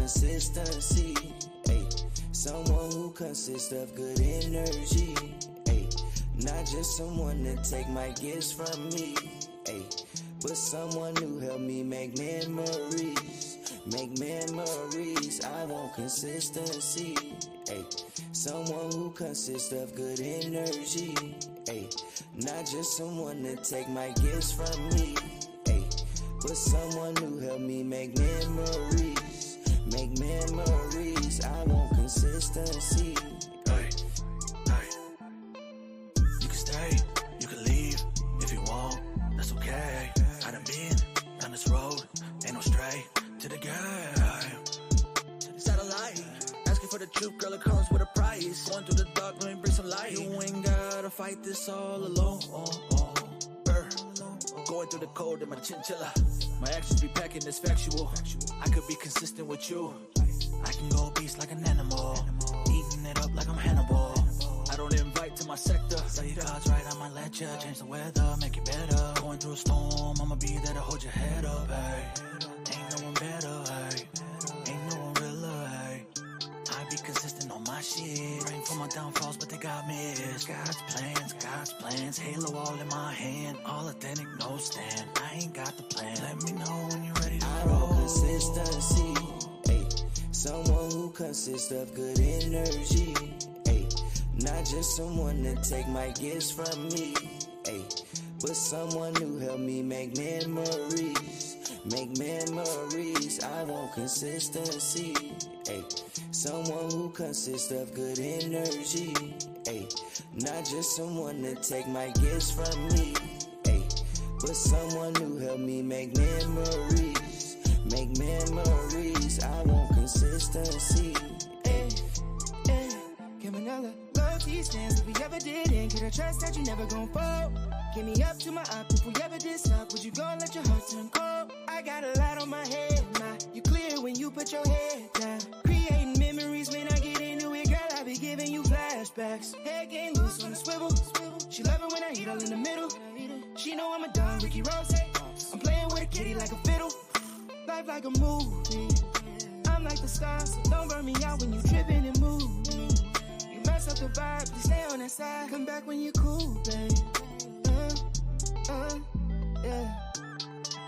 consistency. Ay, someone who consists of good energy. Ay, not just someone to take my gifts from me. Ay, but someone who helped me make memories. Make memories. I want consistency. Ay, someone who consists of good energy. Ay, not just someone to take my gifts from me. Ay, but someone who helped me make memories. Make memories. I want consistency. Hey, hey. You can stay, you can leave if you want. That's okay. I done been down this road, ain't no stray to the game. Satellite, asking for the truth, girl, it comes with a price. Going through the dark, let me bring some light. You ain't gotta fight this all alone. Going through the cold in my chinchilla. My actions be packing this factual. I could be consistent with you. I can go beast like an animal, eating it up like I'm Hannibal. I don't invite to my sector. Say God's right, I might let ya change the weather, make it better. Going through a storm, I'ma be there to hold your head up, hey. Ain't no one better, hey. Ain't no one realer, hey. I be consistent on my shit. Praying for my downfalls, but they got missed. God's plans. Halo all in my hand, all authentic, no stand. I ain't got the plan. Let me know when you're ready to I roll. want consistency. Ay, someone who consists of good energy. Ay, not just someone to take my gifts from me. Ay, but someone who helped me make memories. Make memories. I want consistency. Ay, someone who consists of good energy. Ay, not just someone to take my gifts from me. Ay, but someone who helped me make memories. Make memories. I want consistency. Hey, hey, Caminella, love these stands if we ever didn't. Could I trust that you never gon' fall? Get me up to my up if we ever did stop. Would you go and let your heart turn cold? I got a lot on my head now. You clear when you put your head down. Creating memories when I get into it, girl. I be giving you flashbacks. Head getting loose on the swivel. She love it when I eat all in the middle. She know I'm a Don Ricky Rose. I'm playing with a kitty like a fiddle. Life like a movie. I'm like the stars, so don't burn me out when you tripping and move me. You mess up the vibe, please stay on that side. Come back when you're cool, babe. Yeah.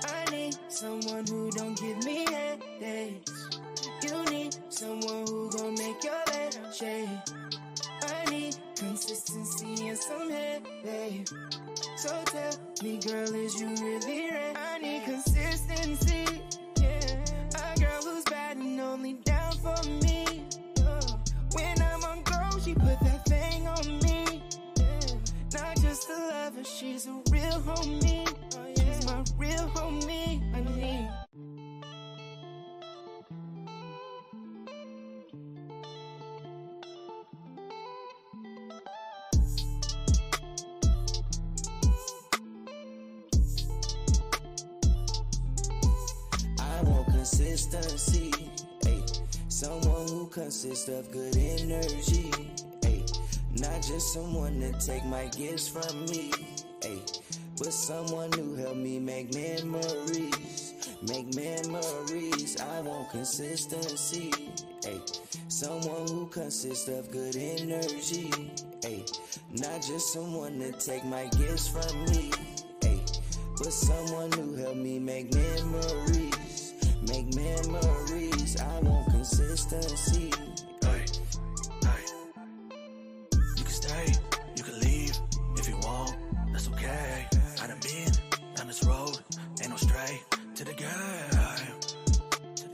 I need someone who don't give me headaches. You need someone who gon' make your legs shake. I need consistency and some head, babe. So tell me, girl, is you really ready? I need consistency, yeah. A girl who's bad and only down for me. When I'm on go, she put that thing on me, yeah. Not just a lover, she's a real homie. She's my real homie, I need. I want consistency. Ay, someone who consists of good energy. Ay, not just someone to take my gifts from me. Ay, but someone who helped me make memories. Make memories. I want consistency. Ay, someone who consists of good energy. Ay, not just someone to take my gifts from me. Ay, but someone who helped me make memories. Make memories. I want consistency. Hey, hey. You can stay, you can leave if you want. That's okay. I done been down this road, ain't no stray to the game.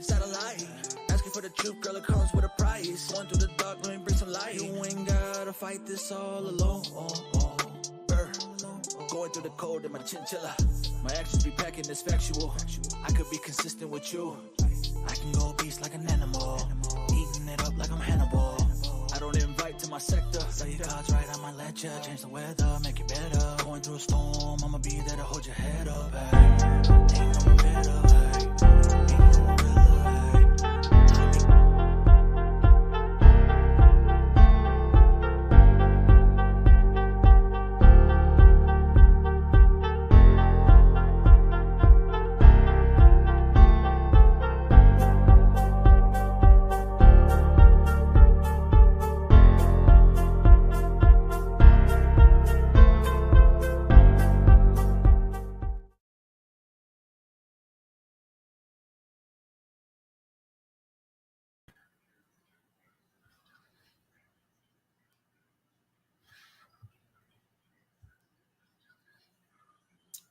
Satellite, asking for the truth, girl, it comes with a price. Going through the dark, let me bring some light. You ain't gotta fight this all alone. Going through the cold in my chinchilla. My actions be packing this factual. I could be consistent with you. I can go beast like an animal, eating it up like I'm Hannibal. I don't invite to my sector. Say God's right, I might let ya change the weather, make it better. Going through a storm, I'ma be there to hold your head up, hey. Ain't no one better, hey. Ain't no one realer, hey.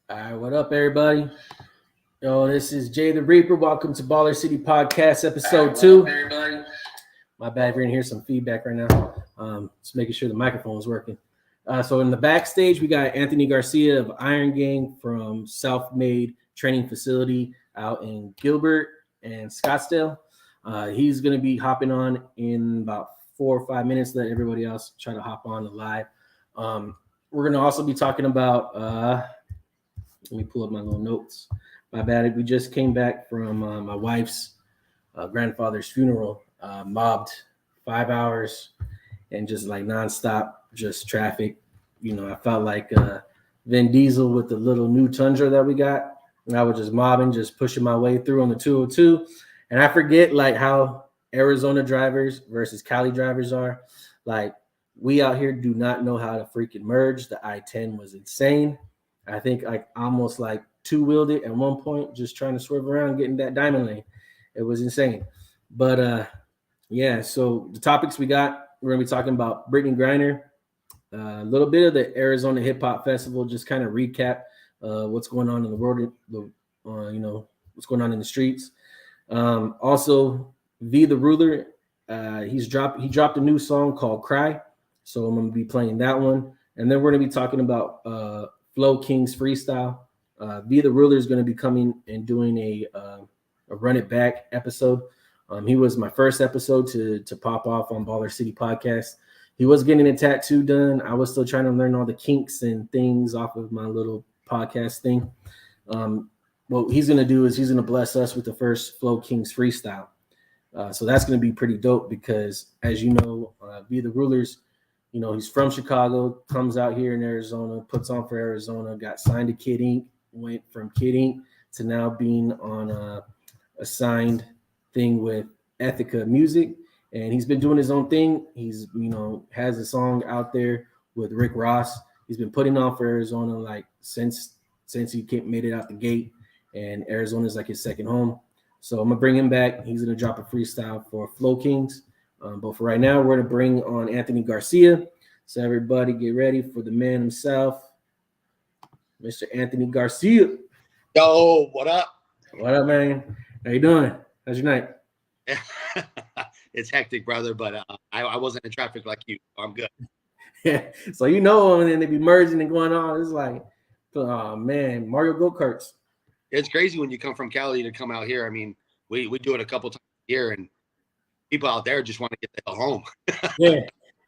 All right, what up, everybody? Yo, this is Jay the Reaper. Welcome to Baller City Podcast, episode 2. Everybody. My bad, we're gonna hear some feedback right now. Just making sure the microphone is working. So in the backstage, we got Anthony Garcia of Iron Gang from Self-Made Training Facility out in Gilbert and Scottsdale. He's gonna be hopping on in about 4 or 5 minutes. Let everybody else try to hop on the live. We're gonna also be talking about. Let me pull up my little notes. My bad. We just came back from my wife's grandfather's funeral. Mobbed 5 hours and just like nonstop, just traffic. You know, I felt like Vin Diesel with the little new Tundra that we got. And I was just mobbing, just pushing my way through on the 202. And I forget like how Arizona drivers versus Cali drivers are. Like we out here do not know how to freaking merge. The I-10 was insane. I think I almost like two-wheeled it at one point, just trying to swerve around, getting that diamond lane. It was insane. But yeah, so the topics we got, we're going to be talking about Brittany Griner, a little bit of the Arizona Hip Hop Festival, just kind of recap what's going on in the world, what's going on in the streets. Also, V the Ruler, he dropped a new song called Cry, so I'm going to be playing that one. And then we're going to be talking about Flow King's freestyle. V the Ruler is going to be coming and doing a Run It Back episode. He was my first episode to pop off on Baller City Podcast. He was getting a tattoo done. I was still trying to learn all the kinks and things off of my little podcast thing. What he's going to do is he's going to bless us with the first Flow King's freestyle. So that's going to be pretty dope because, as you know, V the Ruler's, you know, he's from Chicago, comes out here in Arizona, puts on for Arizona, got signed to Kid Ink, went from Kid Ink to now being on a signed thing with Ethica Music. And he's been doing his own thing. He's, you know, has a song out there with Rick Ross. He's been putting on for Arizona like since he made it out the gate. And Arizona is like his second home. So I'm going to bring him back. He's going to drop a freestyle for Flow Kings. But for right now, we're going to bring on Anthony Garcia. So everybody get ready for the man himself, Mr. Anthony Garcia. Yo, what up? What up, man? How you doing? How's your night? It's hectic, brother, but I wasn't in traffic like you. I'm good. Yeah. So you know, and then they be merging and going on. It's like, oh, man, Mario Go-Karts. It's crazy when you come from Cali to come out here. I mean, we do it a couple times a year, and people out there just want to get the hell home.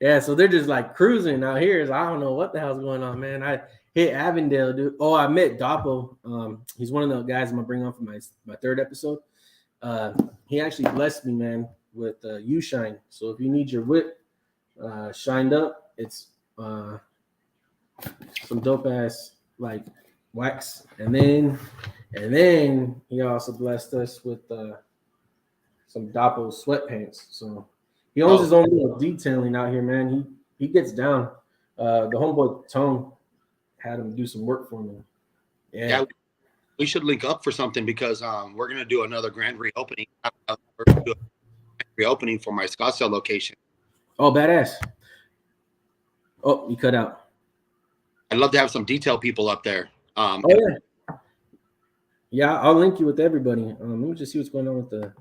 Yeah. So they're just like cruising out here. I don't know what the hell's going on, man. I hit Avondale, dude. Oh, I met Doppo. He's one of the guys I'm gonna bring on for my third episode. He actually blessed me, man, with U-Shine. So if you need your whip shined up, it's some dope ass like wax. And then he also blessed us with some Doppo sweatpants. So he owns his own little detailing out here, man. He gets down. The homeboy Tone had him do some work for me. Yeah, we should link up for something because we're gonna do another grand reopening. We're gonna do a grand reopening for my Scottsdale location. Oh, badass. Oh, you cut out. I'd love to have some detail people up there. Yeah, I'll link you with everybody. Let me just see what's going on with the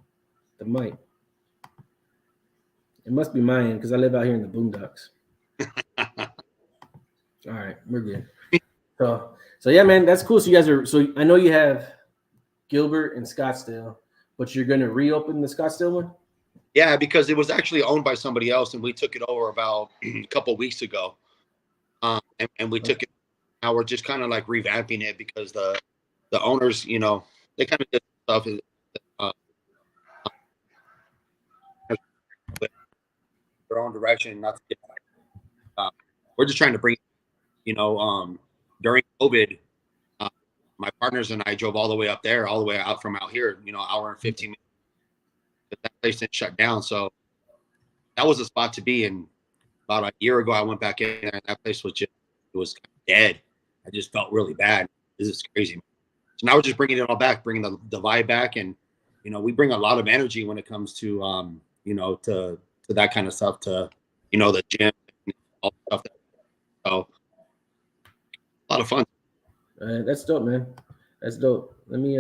mic. It must be mine because I live out here in the boondocks. All right, we're good. So yeah, man, that's cool. So you guys are. So I know you have Gilbert and Scottsdale, but you're gonna reopen the Scottsdale one. Yeah, because it was actually owned by somebody else, and we took it over about a couple of weeks ago. And we took it. Now we're just kind of like revamping it because the owners, you know, they kind of did stuff their own direction. Not to get we're just trying to bring, you know, during COVID, my partners and I drove all the way up there, all the way out from out here, you know, hour and 15 minutes. But that place didn't shut down, so that was a spot to be. And about a year ago, I went back in there, and that place was just dead. I just felt really bad. This is crazy. So now we're just bringing it all back, bringing the vibe back, and you know, we bring a lot of energy when it comes to you know, to that kind of stuff, to, you know, the gym and all the stuff. So a lot of fun. That's dope, man. That's dope. Let me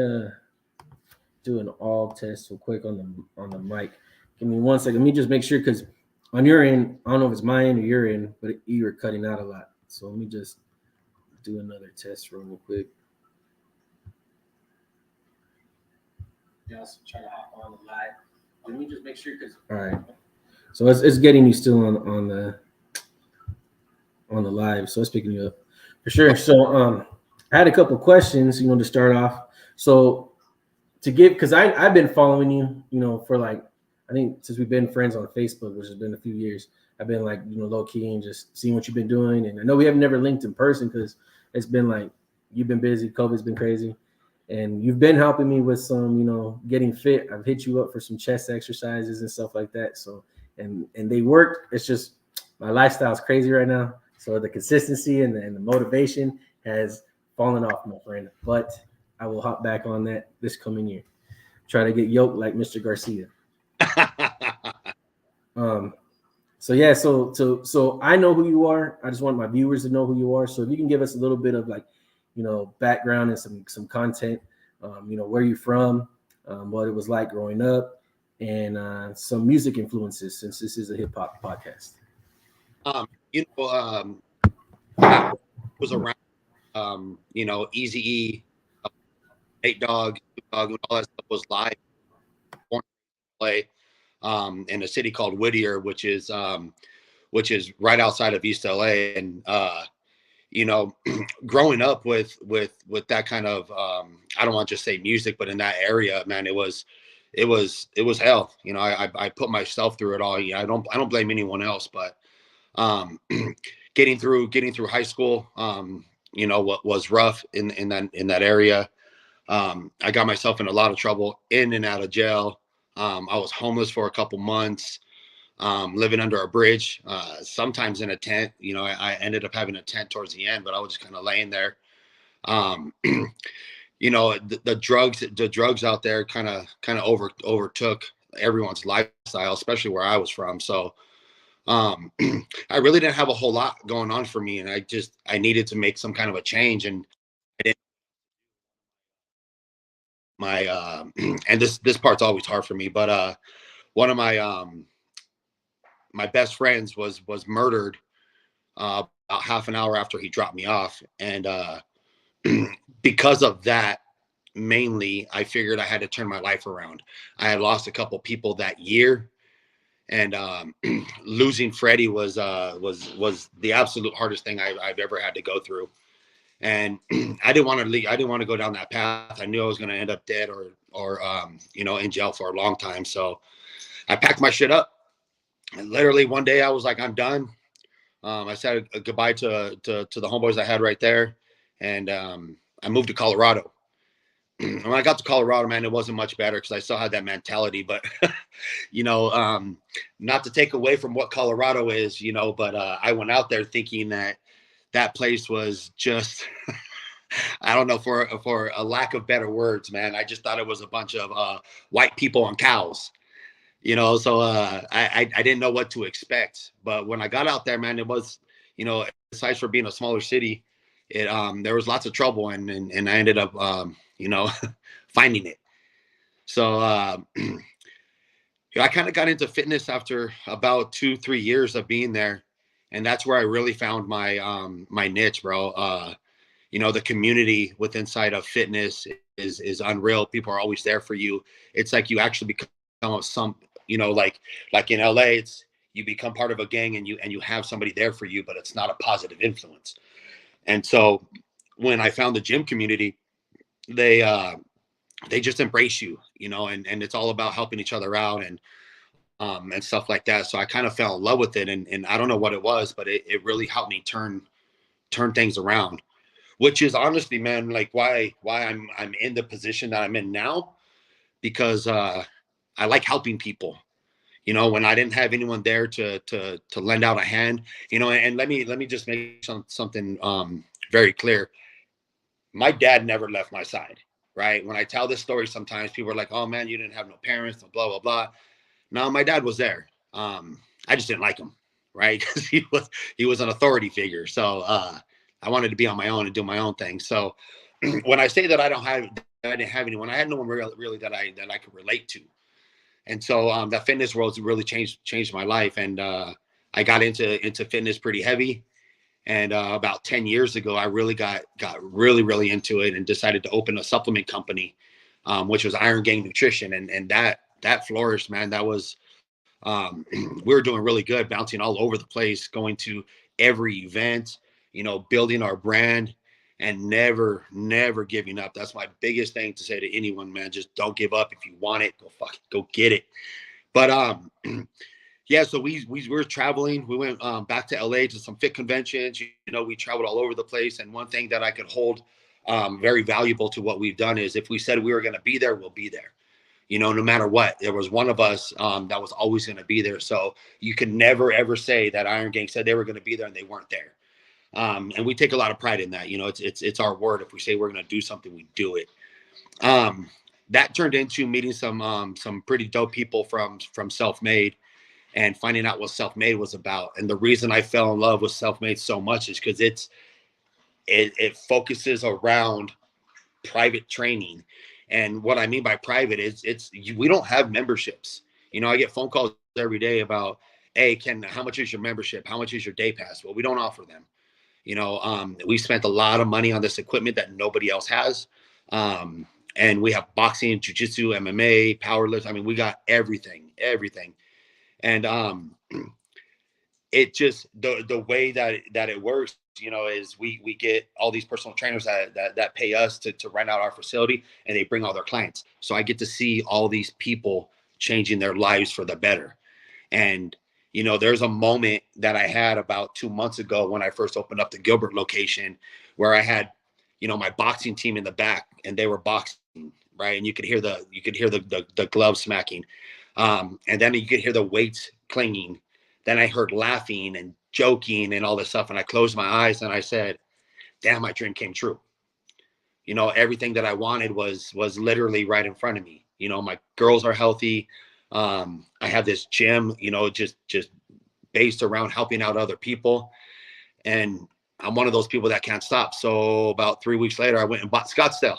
do an all test real quick on the mic. Give me 1 second. Let me just make sure because on your end, I don't know if it's my end or your end, but you were cutting out a lot. So let me just do another test real quick. Yeah, also try to hop on the live. Let me just make sure because all right. So it's getting you still on the live, so it's picking you up for sure. So I had a couple questions, to start off. So to give, because I've been following you, for like I think since we've been friends on Facebook, which has been a few years. I've been like low key and just seeing what you've been doing, and I know we have never linked in person because it's been like you've been busy, COVID's been crazy, and you've been helping me with some getting fit. I've hit you up for some chest exercises and stuff like that. So and they work. It's just my lifestyle is crazy right now. So the consistency and the motivation has fallen off, my friend. But I will hop back on that this coming year. Try to get yoked like Mr. Garcia. So yeah, so I know who you are. I just want my viewers to know who you are. So if you can give us a little bit of like, background and some content, where you're from, what it was like growing up, and some music influences since this is a hip hop podcast. I was around, Easy E, Nate Dogg, when all that stuff was live, play, in a city called Whittier, which is right outside of East LA. And growing up with that kind of I don't want to just say music, but in that area, man, it was hell. I put myself through it all. Yeah, I don't blame anyone else, but getting through high school, what was rough in that area. I got myself in a lot of trouble in and out of jail. I was homeless for a couple months, living under a bridge, sometimes in a tent. I ended up having a tent towards the end, but I was just kind of laying there. The drugs out there kind of overtook everyone's lifestyle, especially where I was from. So I really didn't have a whole lot going on for me, and I needed to make some kind of a change. And I didn't my and this part's always hard for me, but one of my best friends was murdered about half an hour after he dropped me off, and because of that, mainly, I figured I had to turn my life around. I had lost a couple people that year, and losing Freddie was the absolute hardest thing I've ever had to go through. And I didn't want to leave. I didn't want to go down that path. I knew I was going to end up dead or in jail for a long time. So I packed my shit up. And literally one day I was like, I'm done. I said goodbye to the homeboys I had right there, and I moved to Colorado. And when I got to Colorado, man, it wasn't much better because I still had that mentality. But not to take away from what Colorado is, but I went out there thinking that place was just I don't know, for a lack of better words, man. I just thought it was a bunch of white people on cows. So I didn't know what to expect. But when I got out there, man, it was, aside for being a smaller city, it there was lots of trouble, and I ended up finding it. So I kind of got into fitness after about 2-3 years of being there, and that's where I really found my niche, bro. The community with inside of fitness is unreal. People are always there for you. It's like you actually become some, like in LA, it's you become part of a gang, and you have somebody there for you, but it's not a positive influence. And so when I found the gym community, they just embrace you, and it's all about helping each other out and stuff like that. So I kind of fell in love with it, and I don't know what it was, but it really helped me turn things around, which is honestly, man, like why I'm in the position that I'm in now, because I like helping people. When I didn't have anyone there to lend out a hand, and let me just make something very clear. My dad never left my side, right? When I tell this story, sometimes people are like, "Oh man, you didn't have no parents," blah blah blah. No, my dad was there. I just didn't like him, right? Because he was an authority figure. So I wanted to be on my own and do my own thing. So when I say that I didn't have anyone, I had no one really that I could relate to. And so that fitness world really changed my life. And I got into fitness pretty heavy. And about 10 years ago, I really got really into it and decided to open a supplement company, which was Iron Gang Nutrition. And that flourished, man. That was, we were doing really good, bouncing all over the place, going to every event, building our brand and never giving up. That's my biggest thing to say to anyone, man. Just don't give up. If you want it, go get it. But yeah, so we were traveling. We went back to LA to some fit conventions. We traveled all over the place. And one thing that I could hold very valuable to what we've done is if we said we were going to be there, we'll be there. No matter what, there was one of us that was always going to be there. So you can never, ever say that Iron Gang said they were going to be there and they weren't there. And we take a lot of pride in that. It's our word. If we say we're going to do something, we do it. That turned into meeting some pretty dope people from Self-Made and finding out what Self-Made was about. And the reason I fell in love with Self-Made so much is because it focuses around private training. And what I mean by private is we don't have memberships. I get phone calls every day about, hey, how much is your membership? How much is your day pass? Well, we don't offer them. We spent a lot of money on this equipment that nobody else has. And we have boxing, jiu-jitsu, MMA, powerlifting. I mean, we got everything. And it just the way that it works, is we get all these personal trainers that pay us to rent out our facility, and they bring all their clients. So I get to see all these people changing their lives for the better. And there's a moment that I had about 2 months ago when I first opened up the Gilbert location, where I had my boxing team in the back, and they were boxing, right? And you could hear the gloves smacking, and then you could hear the weights clanging. Then I heard laughing and joking and all this stuff. And I closed my eyes and I said, damn, my dream came true. Everything that I wanted was literally right in front of me. My girls are healthy. I have this gym, just based around helping out other people. And I'm one of those people that can't stop. So about 3 weeks later, I went and bought Scottsdale.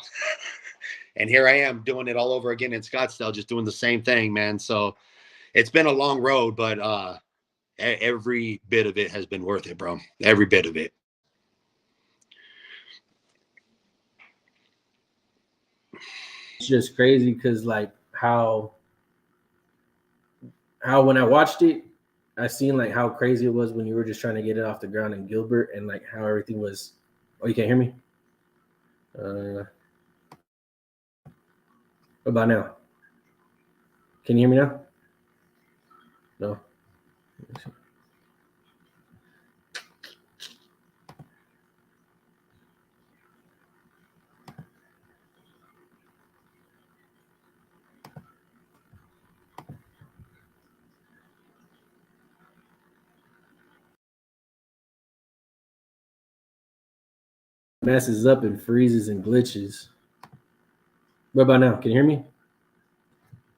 And here I am doing it all over again in Scottsdale, just doing the same thing, man. So it's been a long road, but every bit of it has been worth it, bro. Every bit of it. It's just crazy because like how when I watched it, I seen like how crazy it was when you were just trying to get it off the ground in Gilbert, and like how everything was. Oh, you can't hear me? What about now? Can you hear me now? No. Messes up and freezes and glitches. What about now? Can you hear me?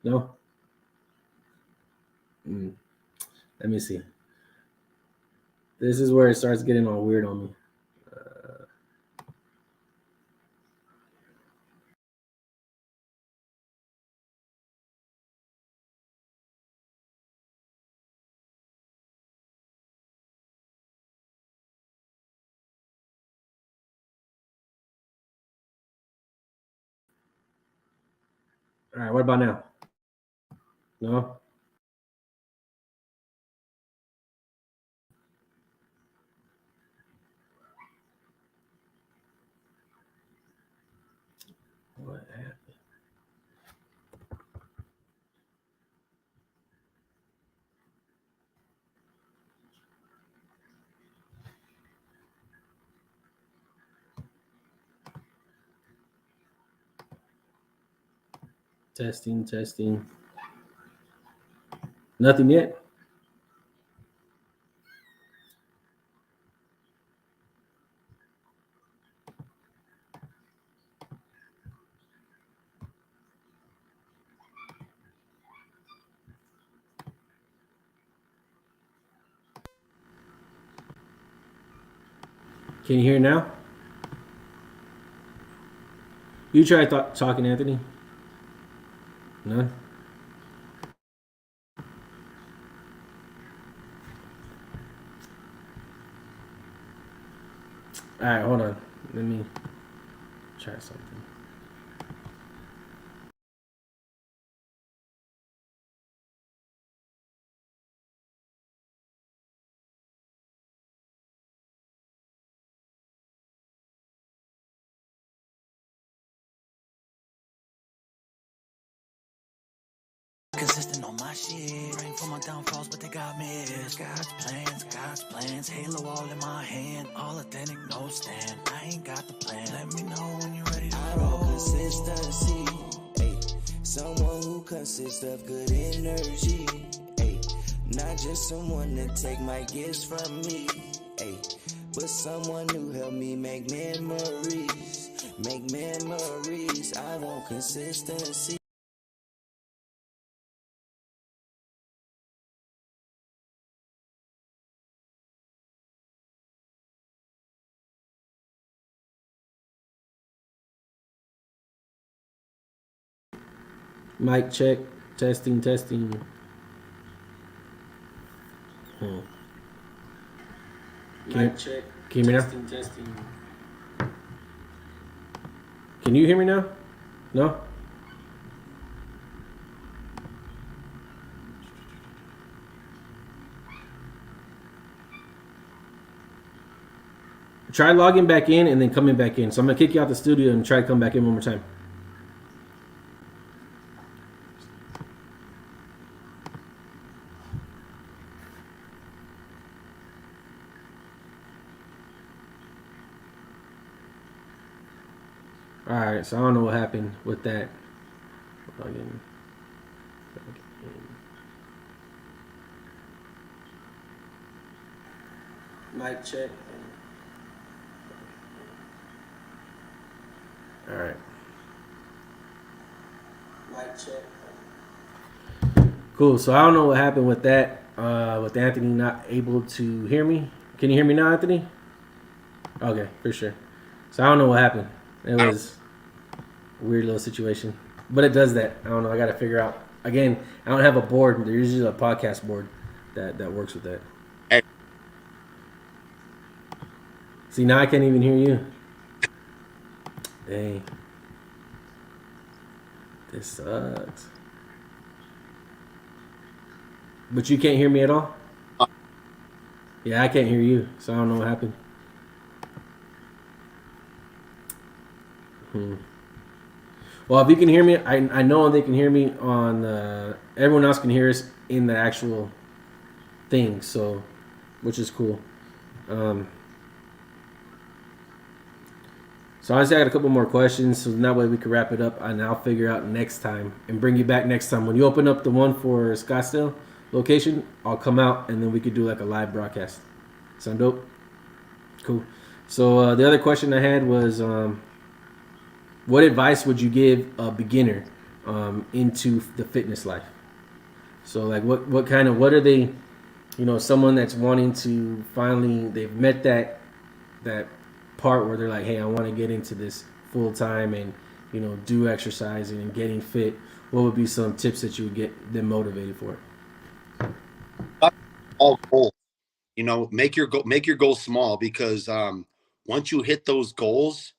No? Let me see. This is where it starts getting all weird on me. All right, what about now? No? What happened? Testing. Nothing yet? Can you hear now? You try talking, Anthony. None. All right, hold on. Let me try something. Consistent on my shit. Praying for my downfalls, but they got missed. God's plans. Halo all in my hand. All authentic, no stand. I ain't got the plan. Let me know when you're ready to I roll. want consistency. Ay, someone who consists of good energy. Ay, not just someone to take my gifts from me. Ay, but someone who help me make memories. Make memories. I want consistency. Mic check. Testing. Mic check. Can you hear me now? Testing. Can you hear me now? No? Try logging back in and then coming back in. So I'm going to kick you out the studio and try to come back in one more time. Alright, so I don't know what happened with that. Log in. Mic check. Alright. Mic check. Cool, so I don't know what happened with that, with Anthony not able to hear me. Can you hear me now, Anthony? Okay, for sure. So I don't know what happened. It was a weird little situation. But it does that. I don't know. I got to figure out. Again, I don't have a board. There's usually a podcast board that works with that. Hey. See, now I can't even hear you. Dang. This sucks. But you can't hear me at all? Yeah, I can't hear you. So I don't know what happened. Well, if you can hear me, I know they can hear me on everyone else can hear us in the actual thing, so which is cool. So honestly, I got a couple more questions, so that way we can wrap it up, and I'll figure out next time and bring you back next time when you open up the one for Scottsdale location. I'll come out and then we could do like a live broadcast. Sound dope? Cool. So the other question I had was, what advice would you give a beginner into the fitness life? So like what are they, someone that's wanting to finally, they've met that part where they're like, hey, I want to get into this full time and, do exercising and getting fit. What would be some tips that you would get them motivated for? All goals, make your goals small, because once you hit those goals,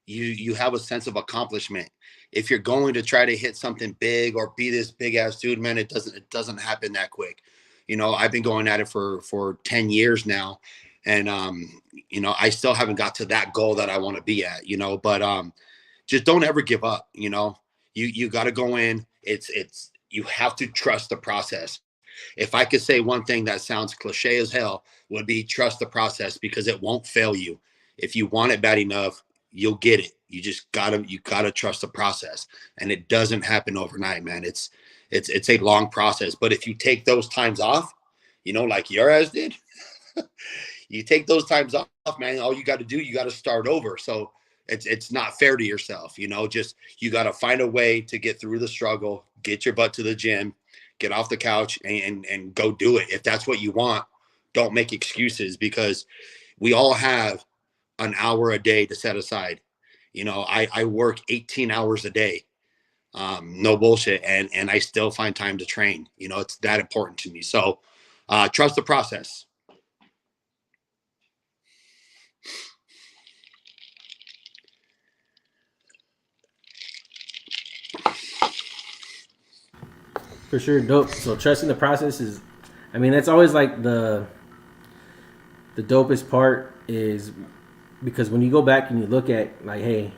you have a sense of accomplishment. If you're going to try to hit something big or be this big ass dude, man, it doesn't happen that quick. I've been going at it for 10 years now, and I still haven't got to that goal that I want to be at, but just don't ever give up. You got to go in. You have to trust the process. If I could say one thing that sounds cliche as hell, would be trust the process, because it won't fail you. If you want it bad enough, you'll get it. You just gotta trust the process, and it doesn't happen overnight, man. It's a long process. But if you take those times off, like your ass did, you take those times off, man. All you got to do, you got to start over. So it's not fair to yourself, Just you got to find a way to get through the struggle, get your butt to the gym, get off the couch, and go do it. If that's what you want, don't make excuses, because we all have an hour a day to set aside. I work 18 hours a day. No bullshit. And I still find time to train. It's that important to me. So trust the process. For sure, dope. So trusting the process is, I mean, that's always like the dopest part is because when you go back and you look at like, hey,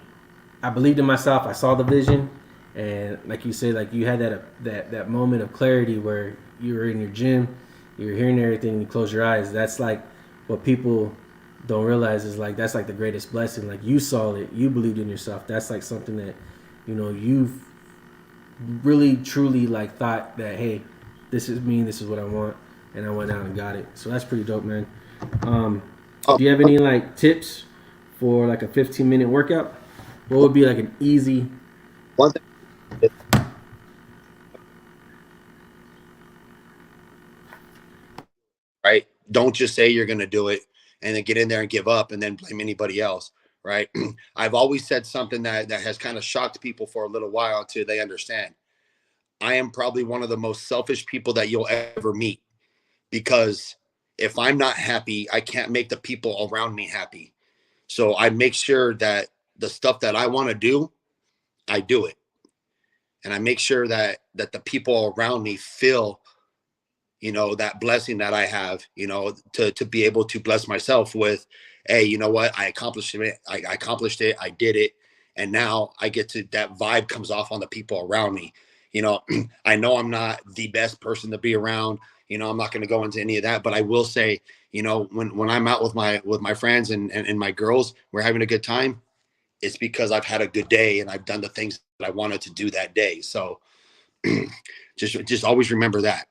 I believed in myself, I saw the vision, and like you said, like you had that moment of clarity where you were in your gym, you were hearing everything, and you close your eyes. That's like what people don't realize is like that's like the greatest blessing. Like you saw it, you believed in yourself. That's like something that you've really truly like thought that, hey, this is me, this is what I want, and I went out and got it. So that's pretty dope, man. Do you have any like tips for like a 15-minute workout? What would be like an easy One thing, right? Don't just say you're going to do it and then get in there and give up and then blame anybody else, right? I've always said something that has kind of shocked people for a little while until they understand. I am probably one of the most selfish people that you'll ever meet, because if I'm not happy, I can't make the people around me happy. So I make sure that the stuff that I want to do, I do it. And I make sure that the people around me feel that blessing that I have, to be able to bless myself with, hey, you know what? I accomplished it. I accomplished it. I did it. And now I get to, that vibe comes off on the people around me. I know I'm not the best person to be around. I'm not going to go into any of that, but I will say, when I'm out with my friends and my girls, we're having a good time. It's because I've had a good day and I've done the things that I wanted to do that day. So just always remember that.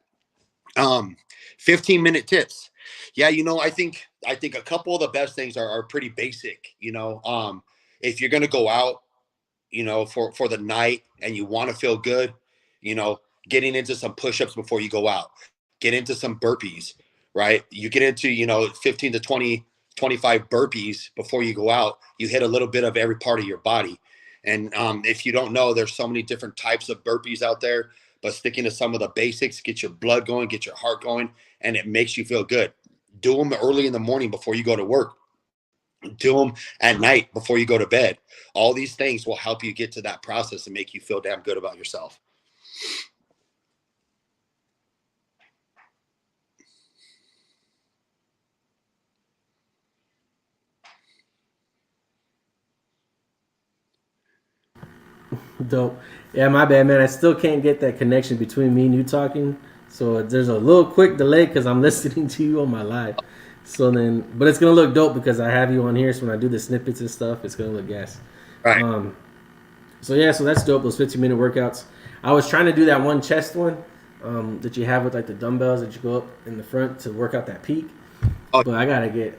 15-minute tips. Yeah. I think a couple of the best things are pretty basic. If you're going to go out, for the night and you want to feel good, getting into some push-ups before you go out, get into some burpees, right? You get into, 15 to 20, 25 burpees before you go out, you hit a little bit of every part of your body. And if you don't know, there's so many different types of burpees out there, but sticking to some of the basics, get your blood going, get your heart going, and it makes you feel good. Do them early in the morning before you go to work. Do them at night before you go to bed. All these things will help you get to that process and make you feel damn good about yourself. dope? Yeah, my bad, man. I still can't get that connection between me and you talking. So there's a little quick delay because I'm listening to you on my live. So then, but it's gonna look dope because I have you on here. So when I do the snippets and stuff, it's gonna look gas. Right. So yeah, so that's dope. Those 15-minute workouts. I was trying to do that one chest one that you have with like the dumbbells that you go up in the front to work out that peak. Oh. But I gotta get,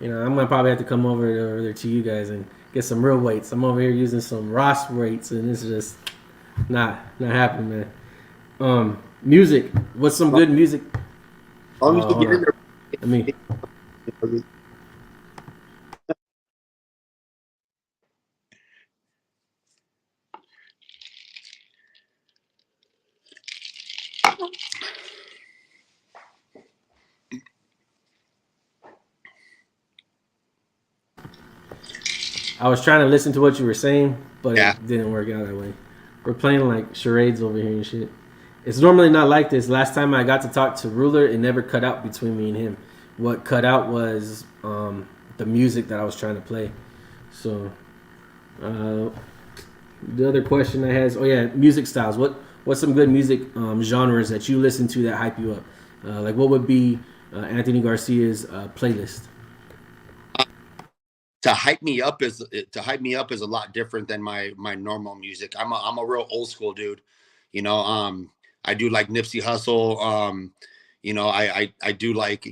I'm gonna probably have to come over there to you guys and get some real weights. I'm over here using some Ross weights, and it's just not happening, man. Music. What's some good music? As long as you get in there. I mean, I was trying to listen to what you were saying, but It didn't work out that way. We're playing like charades over here and shit. It's normally not like this. Last time I got to talk to Ruler, it never cut out between me and him. What cut out was the music that I was trying to play. So the other question I had is, music styles. What's some good music genres that you listen to that hype you up? Like what would be Anthony Garcia's playlist? To hype me up is a lot different than my normal music. I'm a real old school dude. I do like Nipsey Hussle. I do like,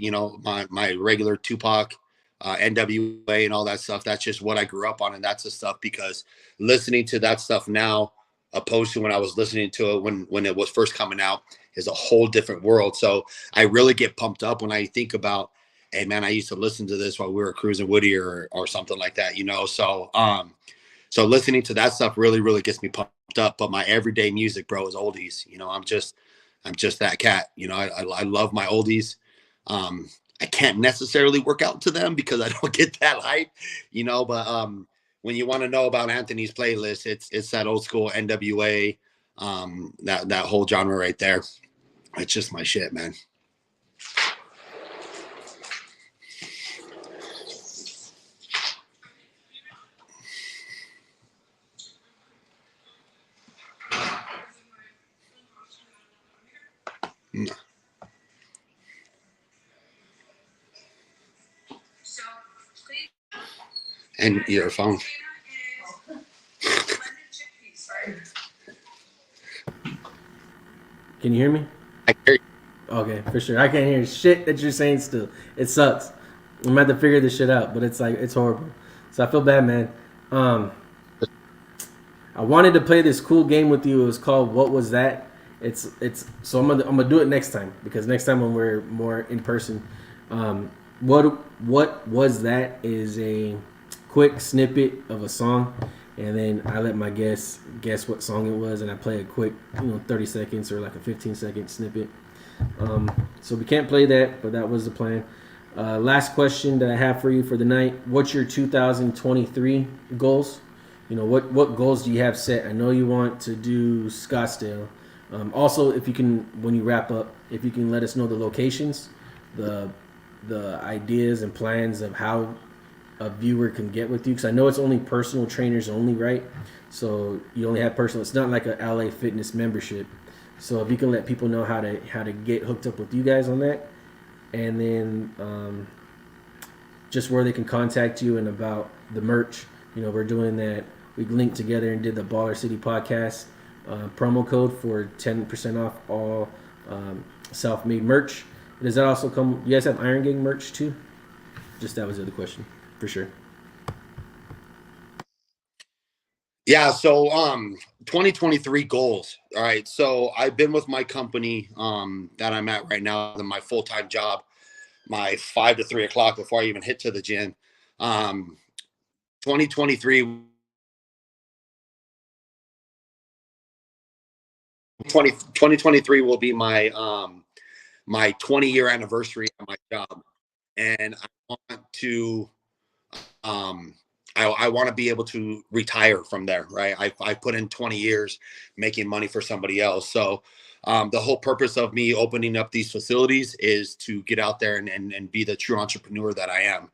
my regular Tupac, NWA and all that stuff. That's just what I grew up on. And that's the stuff, because listening to that stuff now, opposed to when I was listening to it when it was first coming out, is a whole different world. So I really get pumped up when I think about, hey man, I used to listen to this while we were cruising Whittier or something like that, you know. So so listening to that stuff really, really gets me pumped up. But my everyday music, bro, is oldies. You know, I'm just that cat. You know, I love my oldies. I can't necessarily work out to them because I don't get that hype, you know. But when you want to know about Anthony's playlist, it's that old school NWA, that whole genre right there. It's just my shit, man. And your phone. Can you hear me? I hear you. Okay, for sure. I can't hear shit that you're saying still. It sucks. I'm gonna have to figure this shit out, but it's like it's horrible. So I feel bad, man. I wanted to play this cool game with you. It was called What Was That? It's so I'm gonna do it next time because next time when we're more in person, what was that is a quick snippet of a song, and then I let my guests guess what song it was, and I play a quick 30 seconds or like a 15-second snippet. So we can't play that, but that was the plan. Last question that I have for you for the night: what's your 2023 goals? You know, what goals do you have set? I know you want to do Scottsdale. Also, if you can, when you wrap up, if you can let us know the locations, the ideas and plans of how a viewer can get with you, because I know it's only personal trainers only, right? So you only have personal. It's not like a LA Fitness membership. So if you can let people know how to get hooked up with you guys on that, and then just where they can contact you and about the merch. You know, we're doing that. We linked together and did the Baller City podcast promo code for 10% off all self-made merch. Does that also come? You guys have Iron Gang merch too? Just that was the other question, for sure. Yeah, so 2023 goals. All right. So I've been with my company that I'm at right now, my full-time job, my 5 to 3 o'clock before I even hit to the gym. 2023 2023 will be my my 20-year anniversary of my job, and I want to I want to be able to retire from there, right? I put in 20 years making money for somebody else. So the whole purpose of me opening up these facilities is to get out there and be the true entrepreneur that I am.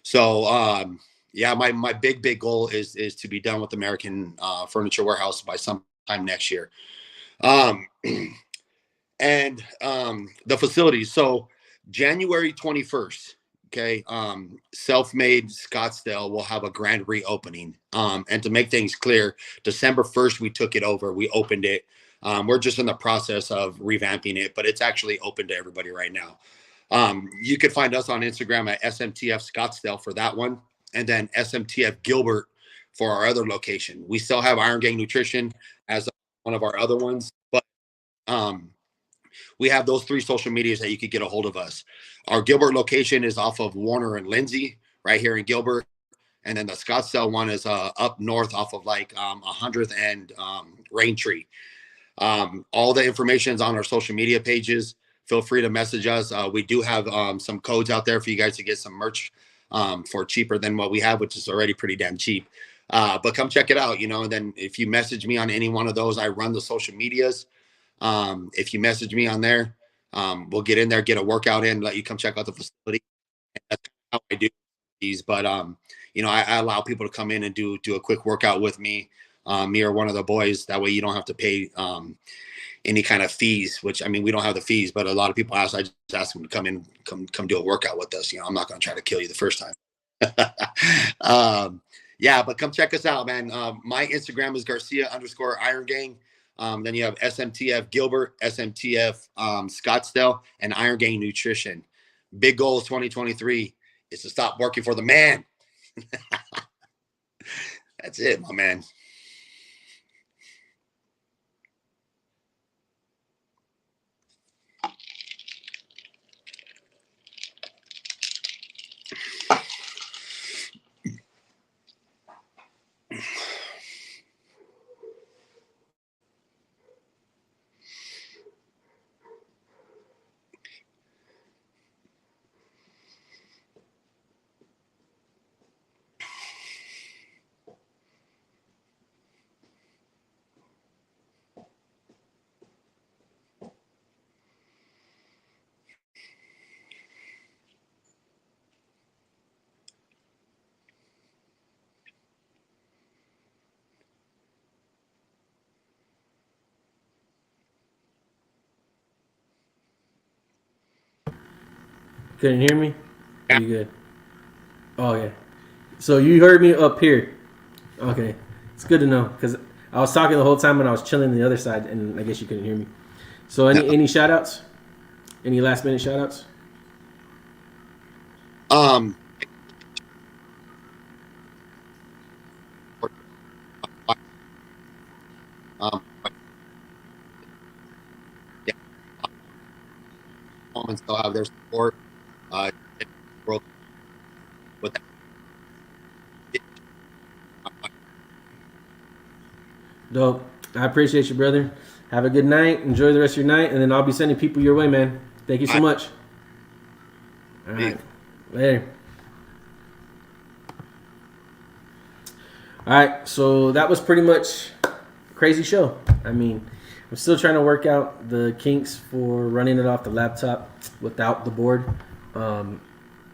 So yeah, my big goal is to be done with American Furniture Warehouse by sometime next year. Um, and the facilities. So January 21st, okay, Self-Made Scottsdale will have a grand reopening. And to make things clear, December 1st, we took it over. We opened it. We're just in the process of revamping it, but it's actually open to everybody right now. You could find us on Instagram at SMTF Scottsdale for that one, and then SMTF Gilbert for our other location. We still have Iron Gang Nutrition as one of our other ones, but we have those 3 social medias that you could get a hold of us. Our Gilbert location is off of Warner and Lindsay, right here in Gilbert. And then the Scottsdale one is up north off of like 100th and Raintree. All the information is on our social media pages. Feel free to message us. We do have some codes out there for you guys to get some merch for cheaper than what we have, which is already pretty damn cheap. But come check it out, and then if you message me on any one of those, I run the social medias. If you message me on there, we'll get in there, get a workout in, let you come check out the facility. That's how I do these. But I allow people to come in and do a quick workout with me, me or one of the boys. That way you don't have to pay any kind of fees, which, I mean, we don't have the fees, but a lot of people ask. I just ask them to come in, come do a workout with us. I'm not going to try to kill you the first time. Yeah, but come check us out, man. My Instagram is Garcia_Iron Gang. Then you have SMTF Gilbert, SMTF Scottsdale, and Iron Gang Nutrition. Big goals 2023 is to stop working for the man. That's it, my man. Couldn't hear me? Yeah. You good? Oh, yeah. So you heard me up here. Okay. It's good to know because I was talking the whole time when I was chilling on the other side, and I guess you couldn't hear me. So any shout-outs? Any last-minute shout-outs? Yeah. And still have their support. With that. Dope. I appreciate you, brother. Have a good night. Enjoy the rest of your night, and then I'll be sending people your way, man. Thank you so much. All right. Later. All right. So that was pretty much a crazy show. I mean, I'm still trying to work out the kinks for running it off the laptop without the board.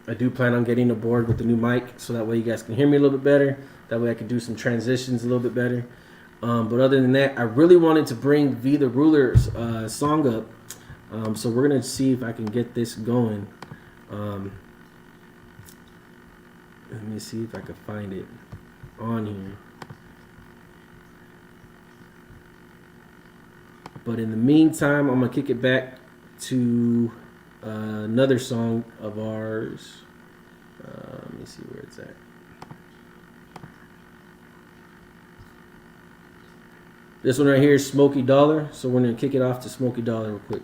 I do plan on getting a board with the new mic so that way you guys can hear me a little bit better. That way I can do some transitions a little bit better. But other than that, I really wanted to bring V the Ruler's song up. So we're going to see if I can get this going. Let me see if I can find it on here. But in the meantime, I'm going to kick it back to another song of ours. Let me see where it's at. This one right here is Smokey Dollar. So we're going to kick it off to Smokey Dollar real quick.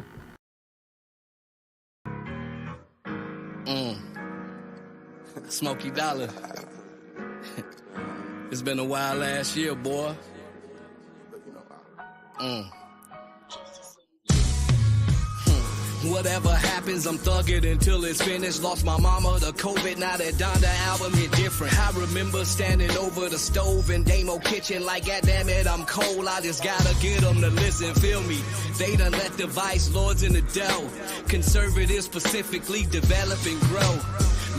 Smokey Dollar. It's been a wild last year, boy. Whatever happens, I'm thugging until it's finished. Lost my mama to COVID, now that Donda album hit different. I remember standing over the stove in Damo kitchen like, God damn it, I'm cold. I just gotta get them to listen, feel me. They done let the vice lords in the dough. Conservatives specifically develop and grow.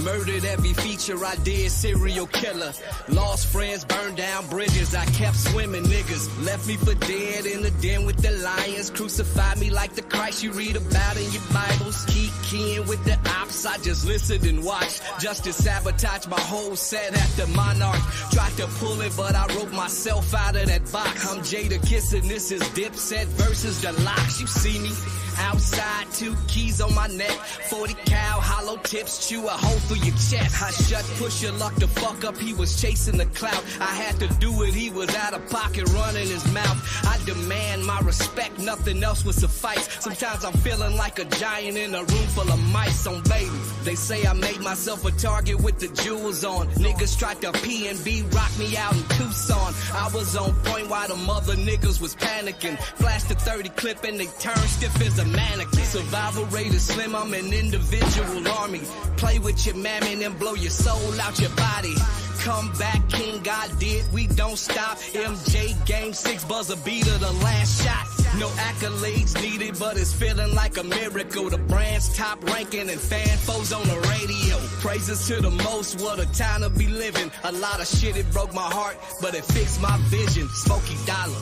Murdered every feature I did, serial killer. Lost friends, burned down bridges, I kept swimming, niggas. Left me for dead in the den with the lions. Crucified me like the Christ you read about in your Bibles. Keep keying with the ops, I just listened and watched. Justice sabotaged my whole set at the Monarch. Tried to pull it, but I wrote myself out of that box. I'm Jada Kissing, this is Dipset versus the Locks. You see me outside, 2 keys on my neck, 40 cal, hollow tips, chew a hole through your chest. I shut Pusha Luck the fuck up, he was chasing the clout. I had to do it, he was out of pocket running his mouth. I demand my respect, nothing else would suffice. Sometimes I'm feeling like a giant in a room full of mice on baby. They say I made myself a target with the jewels on. Niggas tried to P&B, rock me out in Tucson. I was on point while the mother niggas was panicking. Flashed the 30 clip and they turned stiff as a mannequin. Survival rate is slim, I'm an individual army. Play with your mammon and blow your soul out your body. Come back, King God did, we don't stop. MJ Game 6 buzzer beater, the last shot. No accolades needed, but it's feeling like a miracle. The brand's top ranking and fan foes on the radio. Praises to the most, what a time to be living. A lot of shit, it broke my heart, but it fixed my vision. Smokey Dollar.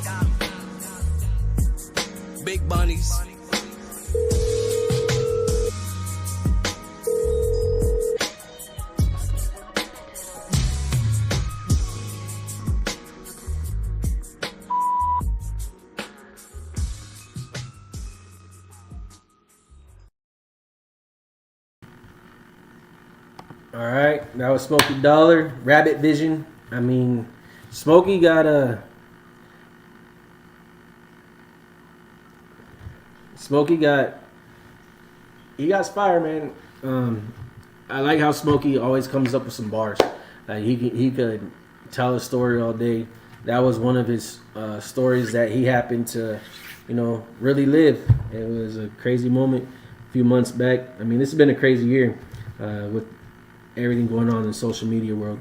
Big bunnies. All right, that was Smokey Dollar, Rabbit Vision. I mean, Smokey got fire, man. I like how Smokey always comes up with some bars. He could tell a story all day. That was one of his stories that he happened to, really live. It was a crazy moment a few months back. I mean, this has been a crazy year with everything going on in the social media world.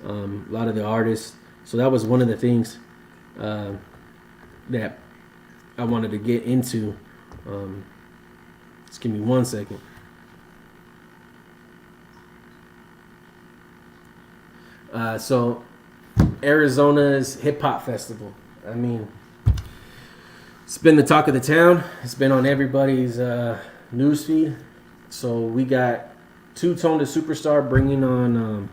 A lot of the artists. So that was one of the things that I wanted to get into. Just give me 1 second. So Arizona's hip hop festival. I mean, it's been the talk of the town. It's been on everybody's news feed. So we got Two-Tone the Superstar bringing on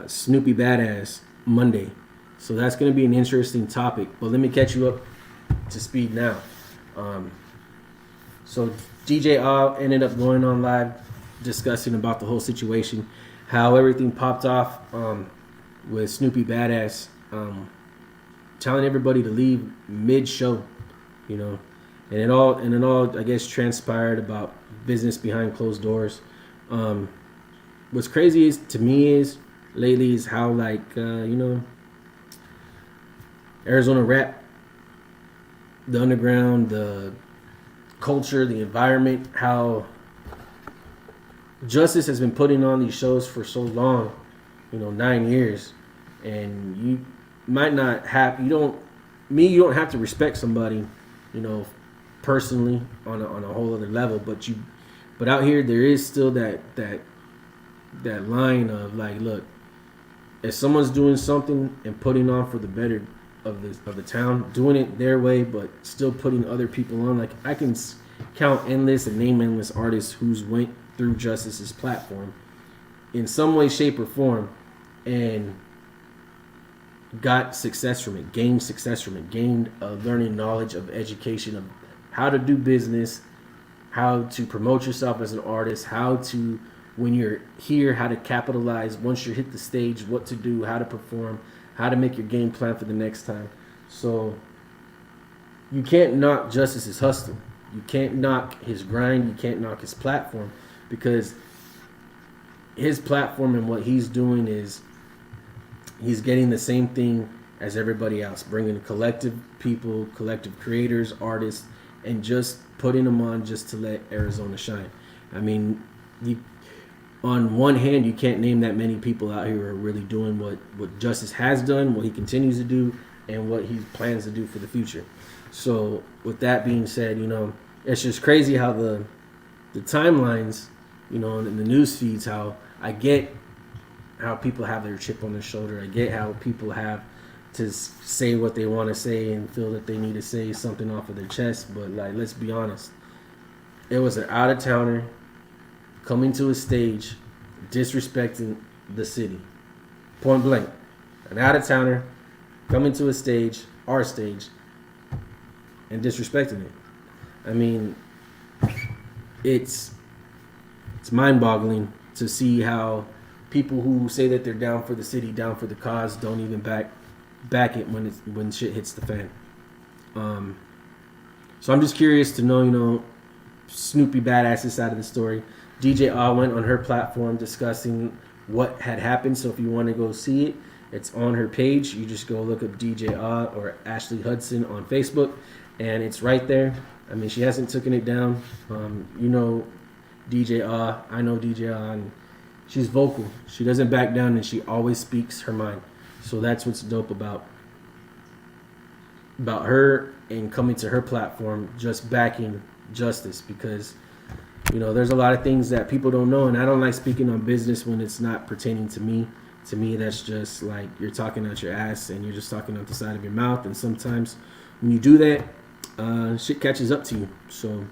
Snoopy Badass Monday. So that's going to be an interesting topic. But let me catch you up to speed now. So DJ ended up going on live discussing about the whole situation, how everything popped off with Snoopy Badass telling everybody to leave mid-show, you know, and it all I guess transpired about business behind closed doors. What's crazy to me is how like Arizona rap, the underground, the culture, the environment, how Justice has been putting on these shows for so long, 9 years, and you might not have, you don't have to respect somebody, personally on a whole other level, but out here there is still that line of like, look, if someone's doing something and putting on for the better of the town, doing it their way, but still putting other people on. Like, I can count endless and name endless artists who's went through Justice's platform in some way, shape, or form, and got success from it, gained success from it, gained learning, knowledge of education of how to do business, how to promote yourself as an artist, how to, when you're here, how to capitalize once you hit the stage, what to do, how to perform, how to make your game plan for the next time. So you can't knock Justice's hustle. You can't knock his grind. You can't knock his platform, because his platform and what he's doing is he's getting the same thing as everybody else, bringing collective people, collective creators, artists, and just putting them on just to let Arizona shine. I mean, on one hand, you can't name that many people out here who are really doing what Justice has done, what he continues to do, and what he plans to do for the future. So with that being said, it's just crazy how the timelines, in the news feeds, how I get how people have their chip on their shoulder. I get how people have to say what they want to say and feel that they need to say something off of their chest. But, like, let's be honest. It was an out-of-towner coming to a stage disrespecting the city. Point blank. An out-of-towner coming to a stage, our stage, and disrespecting it. I mean, it's mind-boggling to see how people who say that they're down for the city, down for the cause, don't even back it when shit hits the fan. So I'm just curious to know, Snoopy Badass's side of the story. DJ Ah went on her platform discussing what had happened. So if you want to go see it, it's on her page. You just go look up DJ Ah or Ashley Hudson on Facebook, and it's right there. I mean, she hasn't taken it down. DJ Ah. I know DJ Ah, and she's vocal. She doesn't back down, and she always speaks her mind. So that's what's dope about her and coming to her platform, just backing Justice, because there's a lot of things that people don't know, and I don't like speaking on business when it's not pertaining to me. To me, that's just like you're talking out your ass and you're just talking out the side of your mouth, and sometimes when you do that, shit catches up to you. So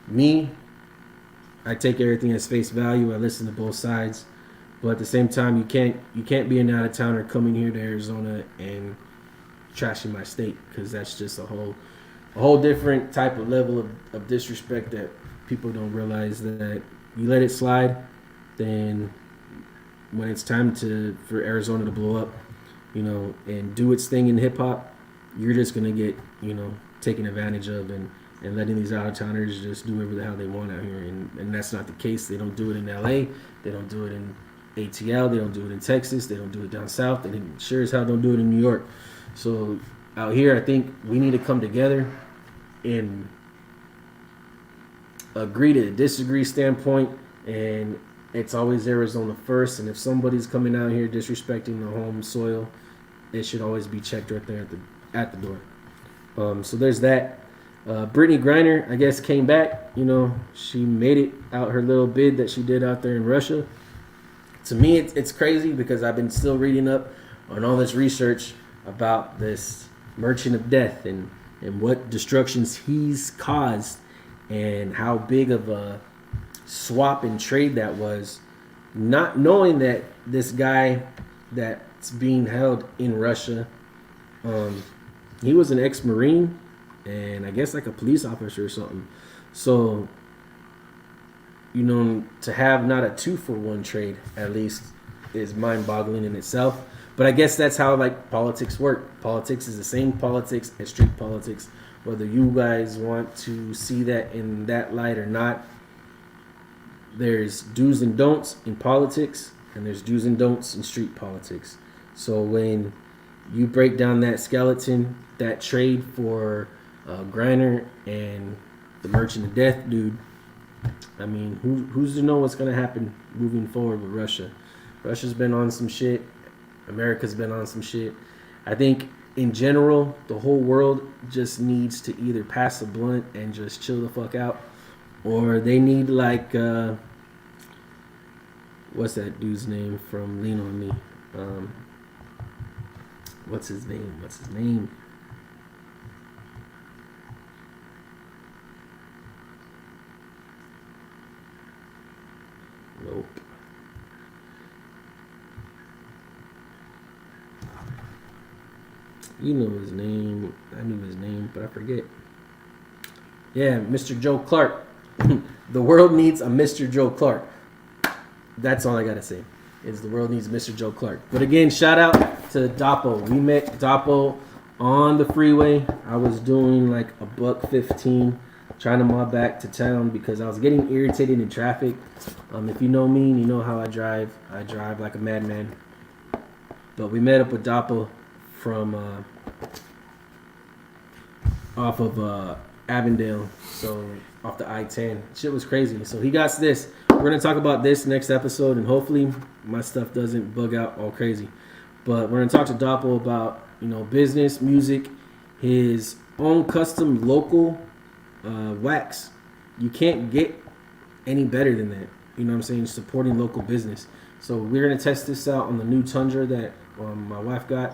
me, I take everything as face value. I listen to both sides, but at the same time, you can't be an out-of-towner coming here to Arizona and trashing my state, because that's just a whole different type of level of disrespect that people don't realize. That you let it slide, then when it's time for Arizona to blow up, and do its thing in hip-hop, you're just going to get, taken advantage of and letting these out-of-towners just do whatever the hell they want out here. And that's not the case. They don't do it in LA. They don't do it in ATL. They don't do it in Texas. They don't do it down south. They sure as hell don't do it in New York. So out here, I think we need to come together and agree to disagree standpoint, and it's always Arizona first. And if somebody's coming out here disrespecting the home soil, it should always be checked right there at the door. So there's that. Brittany Griner, I guess, came back. She made it out her little bid that she did out there in Russia. To me, it's crazy, because I've been still reading up on all this research about this merchant of death and what destructions he's caused, and how big of a swap and trade that was, not knowing that this guy that's being held in Russia, he was an ex-Marine and I guess like a police officer or something. So, you know, to have not a 2-for-1 trade at least is mind-boggling in itself. But I guess that's how like politics work. Politics is the same politics as street politics. Whether you guys want to see that in that light or not, there's do's and don'ts in politics, and there's do's and don'ts in street politics. So when you break down that skeleton, that trade for Griner and the Merchant of Death dude, I mean, who's to know what's going to happen moving forward with Russia? Russia's been on some shit. America's been on some shit. I think in general, the whole world just needs to either pass a blunt and just chill the fuck out, or they need like, what's that dude's name from Lean On Me? What's his name? Nope. You know his name. I knew his name, but I forget. Yeah, Mr. Joe Clark. The world needs a Mr. Joe Clark. That's all I gotta say. Is the world needs Mr. Joe Clark. But again, shout out to Doppo. We met Doppo on the freeway. I was doing like $1.15, trying to mob back to town because I was getting irritated in traffic. If you know me, you know how I drive. I drive like a madman. But we met up with Doppo from off of Avondale, so off the I-10. Shit was crazy. So he got this. We're gonna talk about this next episode, and hopefully my stuff doesn't bug out all crazy. But we're gonna talk to Doppo about, you know, business, music, his own custom local wax. You can't get any better than that. You know what I'm saying? Supporting local business. So we're gonna test this out on the new Tundra that my wife got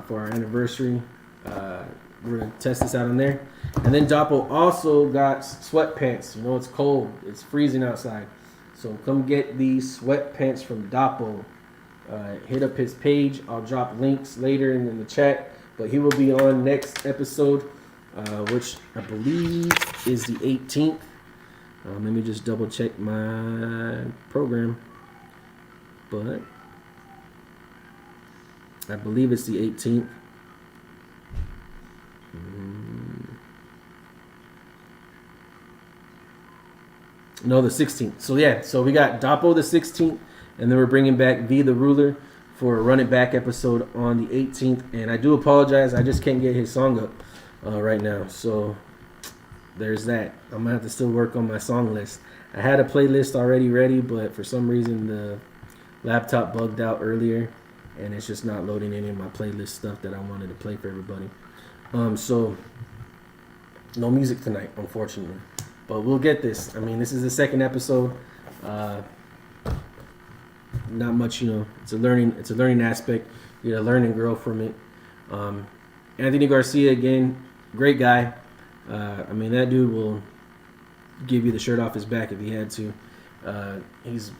for our anniversary. We're gonna test this out on there. And then Doppo also got sweatpants. You know, it's cold. It's freezing outside. So come get these sweatpants from Doppo. Hit up his page. I'll drop links later in the chat. But he will be on next episode, which I believe is the 18th. Let me just double check my program. But I believe it's the 18th. No, the 16th. So yeah, so we got Doppo the 16th, and then we're bringing back V the Ruler for a Run It Back episode on the 18th. And I do apologize, I just can't get his song up right now. So there's that. I'm gonna have to still work on my song list. I had a playlist already ready, but for some reason the laptop bugged out earlier, and it's just not loading any of my playlist stuff that I wanted to play for everybody. So no music tonight, unfortunately. But we'll get this. I mean, this is the second episode. Not much, you know. It's a learning aspect. You gotta learn and grow from it. Anthony Garcia, again, great guy. I mean, that dude will give you the shirt off his back if he had to. He's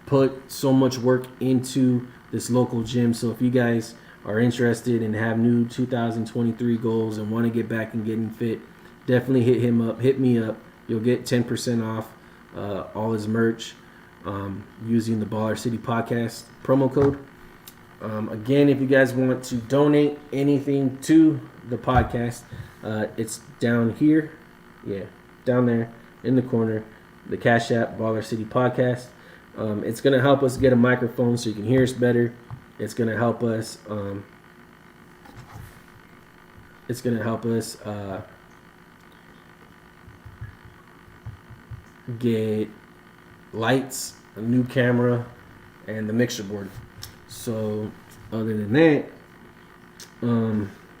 put so much work into this local gym. So if you guys are interested and have new 2023 goals and want to get back and getting fit, definitely hit him up. Hit me up. You'll get 10% off all his merch using the Baller City Podcast promo code. Again, if you guys want to donate anything to the podcast, it's down here. Yeah, down there in the corner. The Cash App, Baller City Podcast. It's going to help us get a microphone so you can hear us better. It's going to help us... get lights, a new camera, and the mixer board. So other than that,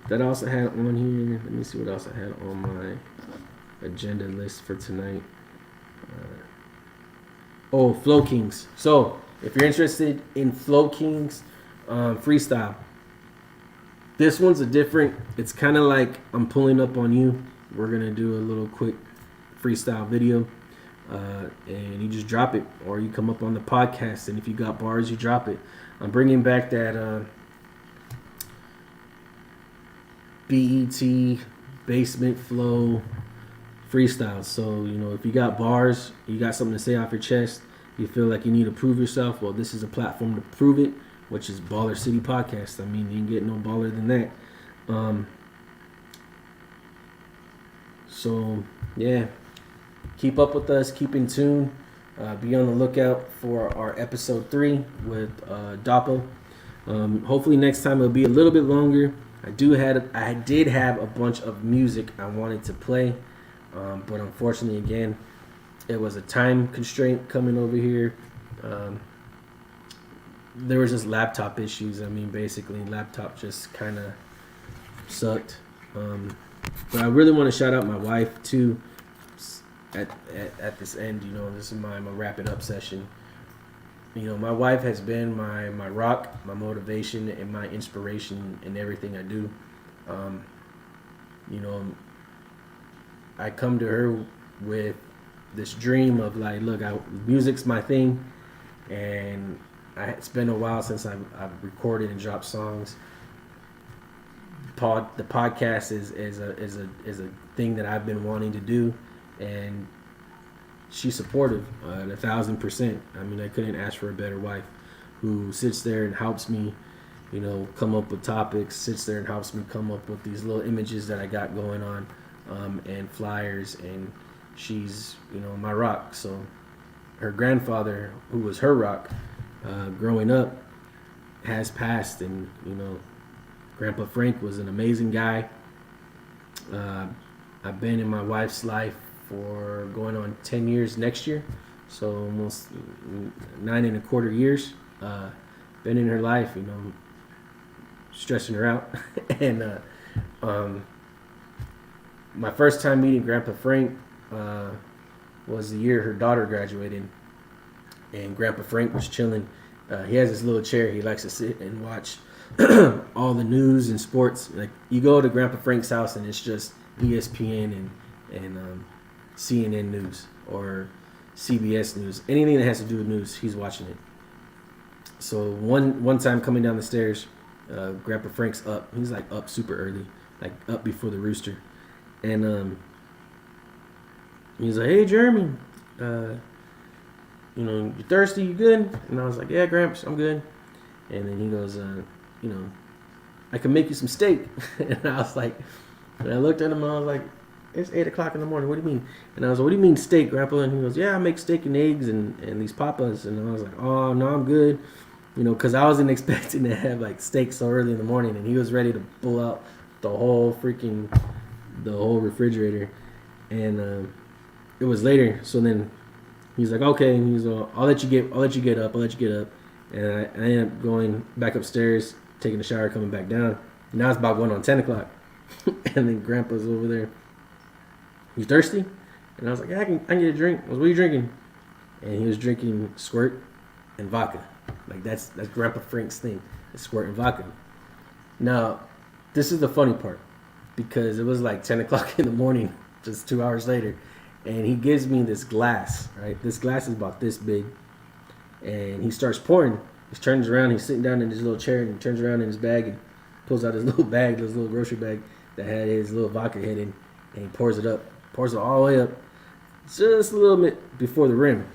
that I also had on here. Let me see what else I had on my agenda list for tonight. Flow Kings. So if you're interested in Flow Kings freestyle, this one's it's kind of like I'm pulling up on you. We're gonna do a little quick freestyle video. and you just drop it, or you come up on the podcast, and if you got bars, you drop it. I'm bringing back that BET basement flow freestyle. So, if you got bars, you got something to say off your chest, you feel like you need to prove yourself, well, this is a platform to prove it, which is Baller City Podcast. I mean, you can get no baller than that. So, yeah. Keep up with us. Keep in tune. Be on the lookout for our episode 3 with Doppo. Hopefully next time it'll be a little bit longer. I did have a bunch of music I wanted to play, but unfortunately, again, it was a time constraint coming over here. There was just laptop issues. I mean, basically, laptop just kind of sucked. But I really want to shout out my wife too. At this end, this is my wrap it up session. My wife has been my rock, my motivation, and my inspiration in everything I do. I come to her with this dream of like, look, music's my thing, and it's been a while since I've recorded and dropped songs. The podcast is a thing that I've been wanting to do, and she's supportive 1,000%. I mean, I couldn't ask for a better wife who sits there and helps me, come up with topics, sits there and helps me come up with these little images that I got going on, and flyers, and she's, my rock. So her grandfather, who was her rock growing up, has passed, and, Grandpa Frank was an amazing guy. I've been in my wife's life for going on 10 years next year, so almost 9.25 years. Been in her life, stressing her out. And my first time meeting Grandpa Frank was the year her daughter graduated, and Grandpa Frank was chilling. He has this little chair. He likes to sit and watch all the news and sports. Like, you go to Grandpa Frank's house and it's just ESPN and CNN News or CBS News. Anything that has to do with news, he's watching it. So one time coming down the stairs, Grandpa Frank's up. He's like up super early, like up before the rooster. And he's like, "Hey, Jeremy, you thirsty? You good?" And I was like, "Yeah, Gramps, I'm good." And then he goes, "I can make you some steak." And I was like, and I looked at him and I was like, "It's 8 o'clock in the morning. What do you mean?" And I was like, "What do you mean steak, Grandpa?" And he goes, "Yeah, I make steak and eggs and these papas." And I was like, "Oh, no, I'm good." Because I wasn't expecting to have like steak so early in the morning, and he was ready to pull out the whole refrigerator. And it was later, so then he's like, "Okay," and he's like, I'll let you get up. And I ended up going back upstairs, taking a shower, coming back down. And now it's about going on 10 o'clock. And then Grandpa's over there. "You thirsty?" And I was like, "Yeah, I can get a drink." I was, "What are you drinking?" And he was drinking Squirt and vodka. Like, that's Grandpa Frank's thing, is Squirt and vodka. Now, this is the funny part, because it was like 10 o'clock in the morning, just 2 hours later, and he gives me this glass, right? This glass is about this big, and he starts pouring. He turns around, he's sitting down in his little chair, and he turns around in his bag and pulls out his little bag, this little grocery bag that had his little vodka head in, and he pours it all the way up, just a little bit before the rim.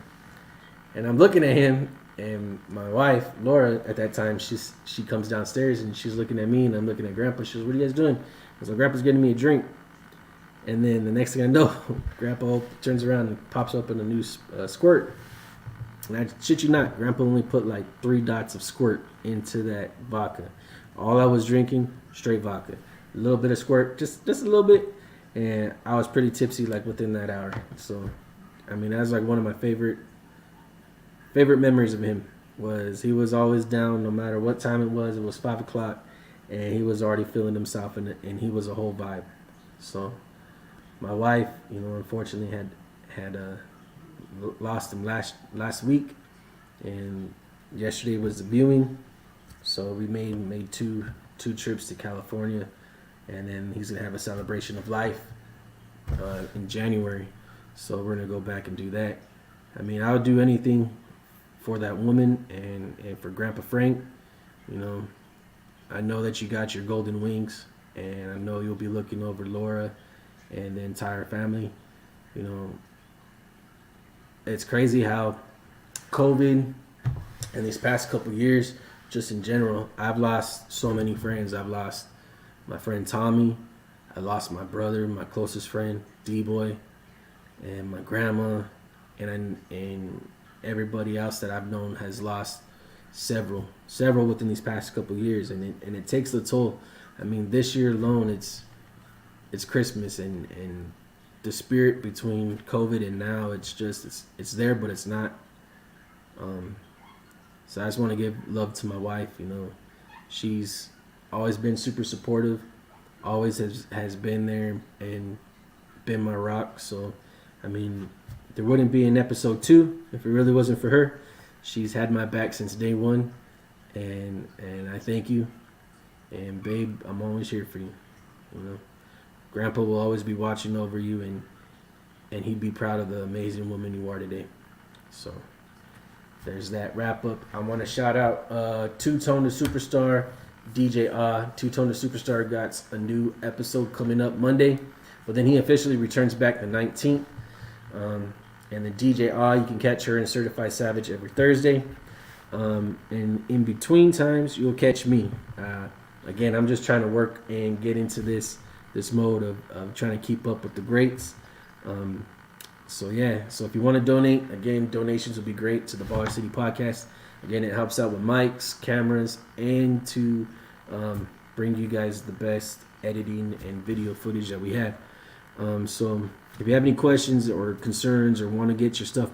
And I'm looking at him, and my wife, Laura, at that time, she comes downstairs, and she's looking at me, and I'm looking at Grandpa. She goes, "What are you guys doing?" I was like, "Grandpa's getting me a drink." And then the next thing I know, Grandpa turns around and pops open a new Squirt. And I shit you not, Grandpa only put like 3 dots of Squirt into that vodka. All I was drinking, straight vodka. A little bit of Squirt, just a little bit. And I was pretty tipsy like within that hour. So, I mean, that's like one of my favorite memories of him. Was he was always down no matter what time it was. It was 5 o'clock, and he was already feeling himself, and he was a whole vibe. So my wife, unfortunately had lost him last week, and yesterday was the viewing. So we made two trips to California, and then he's gonna have a celebration of life in January. So we're gonna go back and do that. I mean, I would do anything for that woman and for Grandpa Frank. You know, I know that you got your golden wings, and I know you'll be looking over Laura and the entire family. You know, it's crazy how COVID and these past couple years, just in general, I've lost so many friends. I've lost my friend Tommy. I lost my brother, my closest friend, D-Boy, and my grandma, and everybody else that I've known has lost several within these past couple of years, and it takes a toll. I mean, this year alone, it's Christmas, and the spirit between COVID and now, it's there, but it's not. So I just want to give love to my wife. You know, she's always been super supportive, always has been there and been my rock. So, I mean, there wouldn't be an episode 2 if it really wasn't for her. She's had my back since day one, and I thank you. And babe, I'm always here for you. You know, Grandpa will always be watching over you, and he'd be proud of the amazing woman you are today. So there's that wrap up. I want to shout out Two-Tone the Superstar, DJ Two-Tone the Superstar got a new episode coming up Monday, but then he officially returns back the 19th. And the DJ you can catch her in Certified Savage every Thursday. And in between times, you'll catch me. Again, I'm just trying to work and get into this mode of trying to keep up with the greats. So if you want to donate, again, donations would be great to the Baller City Podcast. Again, it helps out with mics, cameras, and to bring you guys the best editing and video footage that we have. So if you have any questions or concerns or want to get your stuff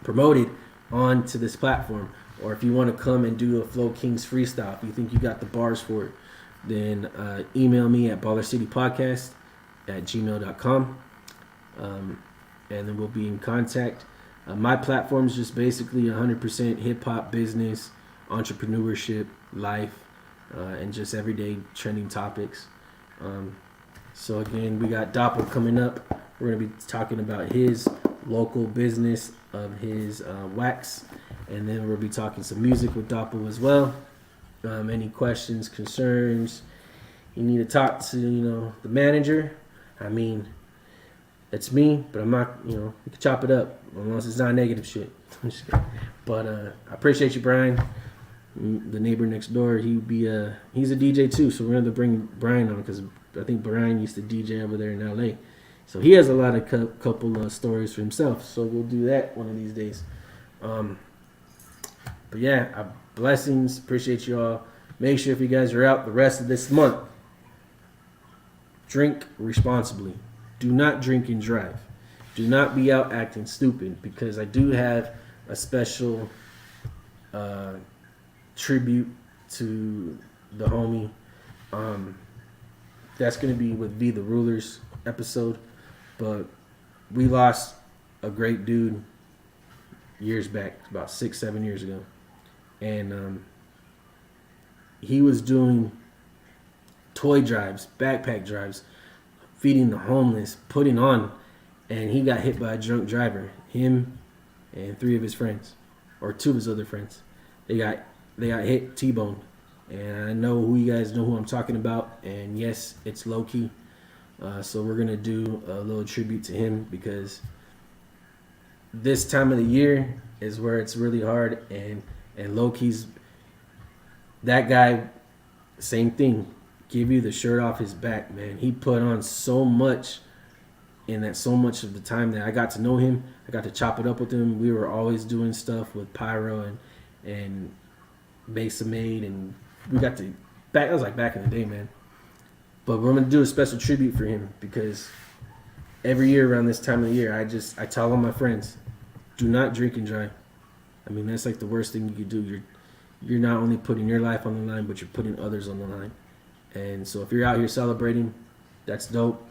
promoted onto this platform, or if you want to come and do a Flow Kings freestyle, if you think you got the bars for it, then email me at ballercitypodcast@gmail.com. And then we'll be in contact. My platform is just basically 100% hip-hop, business, entrepreneurship, life, and just everyday trending topics. So again, we got Doppel coming up. We're going to be talking about his local business of his wax, and then we'll be talking some music with Doppel as well. Any questions, concerns, you need to talk to the manager. I mean, it's me, but I'm not. We can chop it up unless it's not negative shit. But I appreciate you, Brian, the neighbor next door. He's a DJ too, so we're going to bring Brian on because I think Brian used to DJ over there in LA. So he has a lot of couple of stories for himself. So we'll do that one of these days. But yeah, blessings. Appreciate you all. Make sure if you guys are out the rest of this month, drink responsibly. Do not drink and drive. Do not be out acting stupid, because I do have a special tribute to the homie. That's going to be with V the Rulers episode. But we lost a great dude years back, about 6-7 years ago. And he was doing toy drives, backpack drives, feeding the homeless, putting on, and he got hit by a drunk driver. Him and 3 of his friends, or 2 of his other friends. They got hit, T-boned. And I know you guys know who I'm talking about. And yes, it's low-key. So we're going to do a little tribute to him, because this time of the year is where it's really hard. And low-key's, that guy, same thing. Give you the shirt off his back, man. He put on so much in that, so much of the time that I got to know him. I got to chop it up with him. We were always doing stuff with Pyro and Mesa Made, and we got to that was like back in the day, man. But we're gonna do a special tribute for him, because every year around this time of the year, I tell all my friends, do not drink and drive. I mean, that's like the worst thing you could do. You're not only putting your life on the line, but you're putting others on the line. And so if you're out here celebrating, that's dope.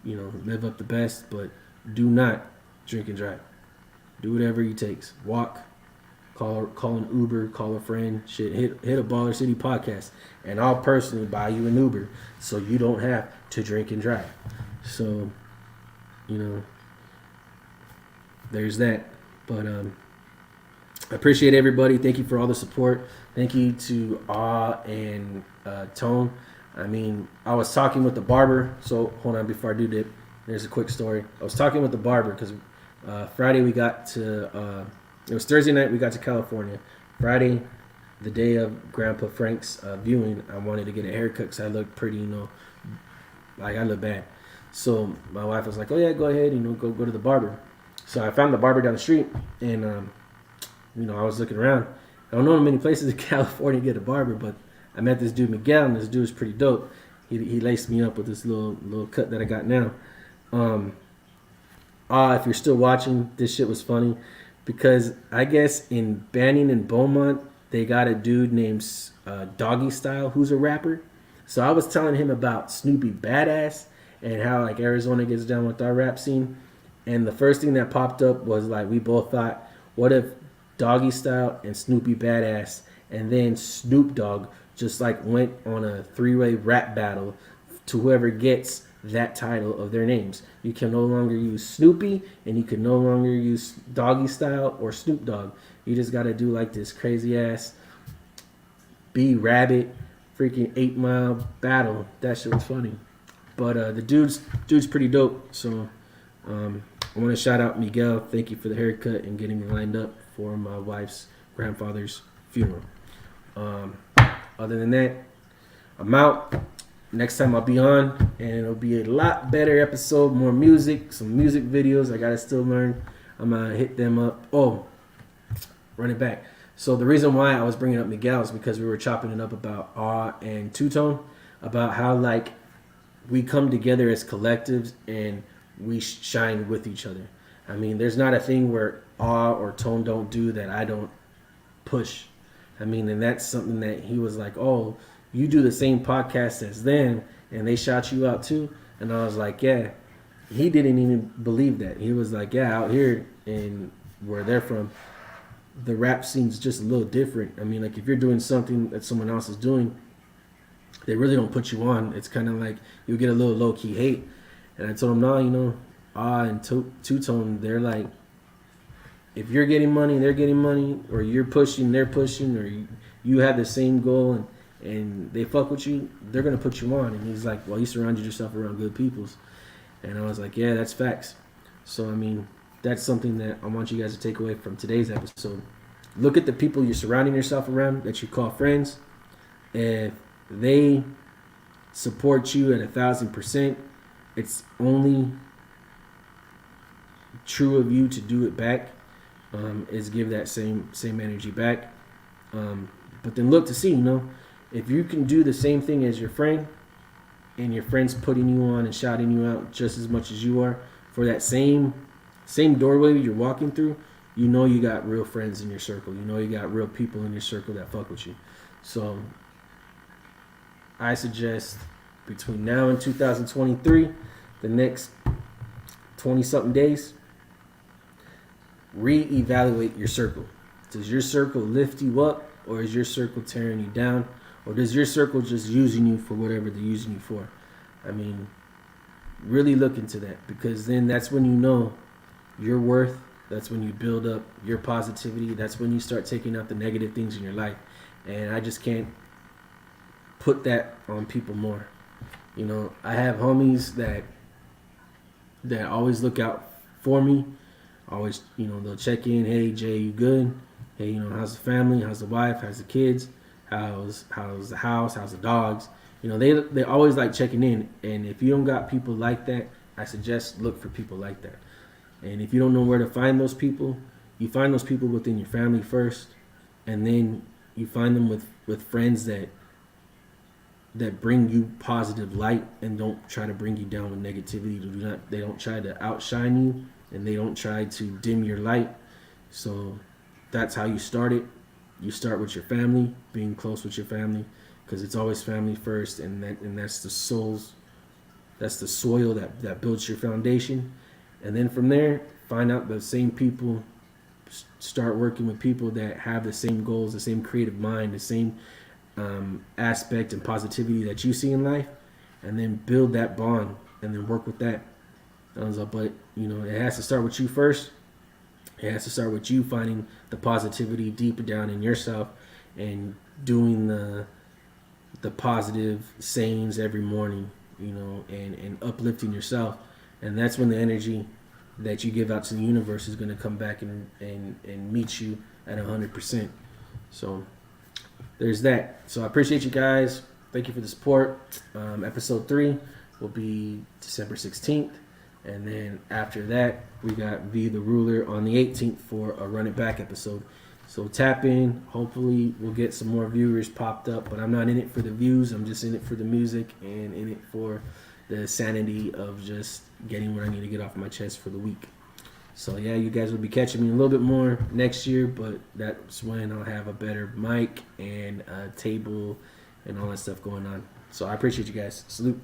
Live up the best, but do not drink and drive. Do whatever it takes. Walk, call an Uber, call a friend. Shit, hit a Baller City Podcast, and I'll personally buy you an Uber so you don't have to drink and drive. So you know, there's that. But I appreciate everybody. Thank you for all the support. Thank you to and Tone. I mean, I was talking with the barber. So hold on before I do that. There's a quick story. I was talking with the barber because Friday we got to. It was Thursday night. We got to California. Friday, the day of Grandpa Frank's viewing, I wanted to get a haircut because I looked pretty, like I look bad. So my wife was like, "Oh yeah, go ahead, go to the barber." So I found the barber down the street, and I was looking around. I don't know many places in California to get a barber, but I met this dude Miguel, and this dude is pretty dope. He laced me up with this little cut that I got now. If you're still watching, this shit was funny because I guess in Banning and Beaumont they got a dude named Doggy Style who's a rapper. So I was telling him about Snoopy Badass and how like Arizona gets down with our rap scene. And the first thing that popped up was like we both thought, what if Doggy Style and Snoopy Badass and then Snoop Dogg just like went on a three-way rap battle to whoever gets that title of their names. You can no longer use Snoopy and you can no longer use Doggy Style or Snoop Dogg. You just got to do like this crazy ass B-Rabbit freaking 8 Mile battle. That shit was funny. But the dude's pretty dope. So I want to shout out Miguel. Thank you for the haircut and getting me lined up for my wife's grandfather's funeral. Other than that, I'm out. Next time I'll be on, and it'll be a lot better episode, more music, some music videos. I gotta still learn. I'm gonna hit them up. Oh, run it back. So the reason why I was bringing up Miguel is because we were chopping it up about and Two Tone, about how like we come together as collectives and we shine with each other. I mean, there's not a thing where or Tone don't do that I don't push. I mean, and that's something that he was like, oh, you do the same podcast as them, and they shout you out too. And I was like, yeah. He didn't even believe that. He was like, yeah, out here and where they're from, the rap scene's just a little different. I mean, like if you're doing something that someone else is doing, they really don't put you on. It's kind of like you'll get a little low-key hate. And I told him, no, and Two Tone, they're like, if you're getting money, they're getting money, or you're pushing, they're pushing, or you have the same goal and they fuck with you, they're going to put you on. And he's like, well, you surrounded yourself around good peoples. And I was like, yeah, that's facts. So, I mean, that's something that I want you guys to take away from today's episode. Look at the people you're surrounding yourself around that you call friends. If they support you at 1,000%, it's only true of you to do it back, is give that same energy back. But then look to see, if you can do the same thing as your friend, and your friend's putting you on and shouting you out just as much as you are for that same doorway you're walking through, you got real friends in your circle. You got real people in your circle that fuck with you. So I suggest between now and 2023, the next 20-something days, reevaluate your circle. Does your circle lift you up, or is your circle tearing you down? Or does your circle just using you for whatever they're using you for? I mean, really look into that, because then that's when you know your worth. That's when you build up your positivity. That's when you start taking out the negative things in your life. And I just can't put that on people more. I have homies that always look out for me. Always, they'll check in. Hey, Jay, you good? Hey, how's the family? How's the wife? How's the kids? How's the house? How's the dogs? They always like checking in. And if you don't got people like that, I suggest look for people like that. And if you don't know where to find those people, you find those people within your family first, and then you find them with friends that bring you positive light and don't try to bring you down with negativity. They don't try to outshine you, and they don't try to dim your light. So that's how you start it. You start with your family, being close with your family, because it's always family first, and that's the soil that builds your foundation. And then from there, find out the same people, start working with people that have the same goals, the same creative mind, the same aspect and positivity that you see in life, and then build that bond and then work with that. But it has to start with you first. It has to start with you finding the positivity deep down in yourself and doing the positive sayings every morning, and uplifting yourself. And that's when the energy that you give out to the universe is going to come back and meet you at 100%. So there's that. So I appreciate you guys. Thank you for the support. Episode 3 will be December 16th. And then after that, we got V the Ruler on the 18th for a Run It Back episode. So tap in. Hopefully we'll get some more viewers popped up. But I'm not in it for the views. I'm just in it for the music and in it for the sanity of just getting what I need to get off my chest for the week. So yeah, you guys will be catching me a little bit more next year. But that's when I'll have a better mic and a table and all that stuff going on. So I appreciate you guys. Salute.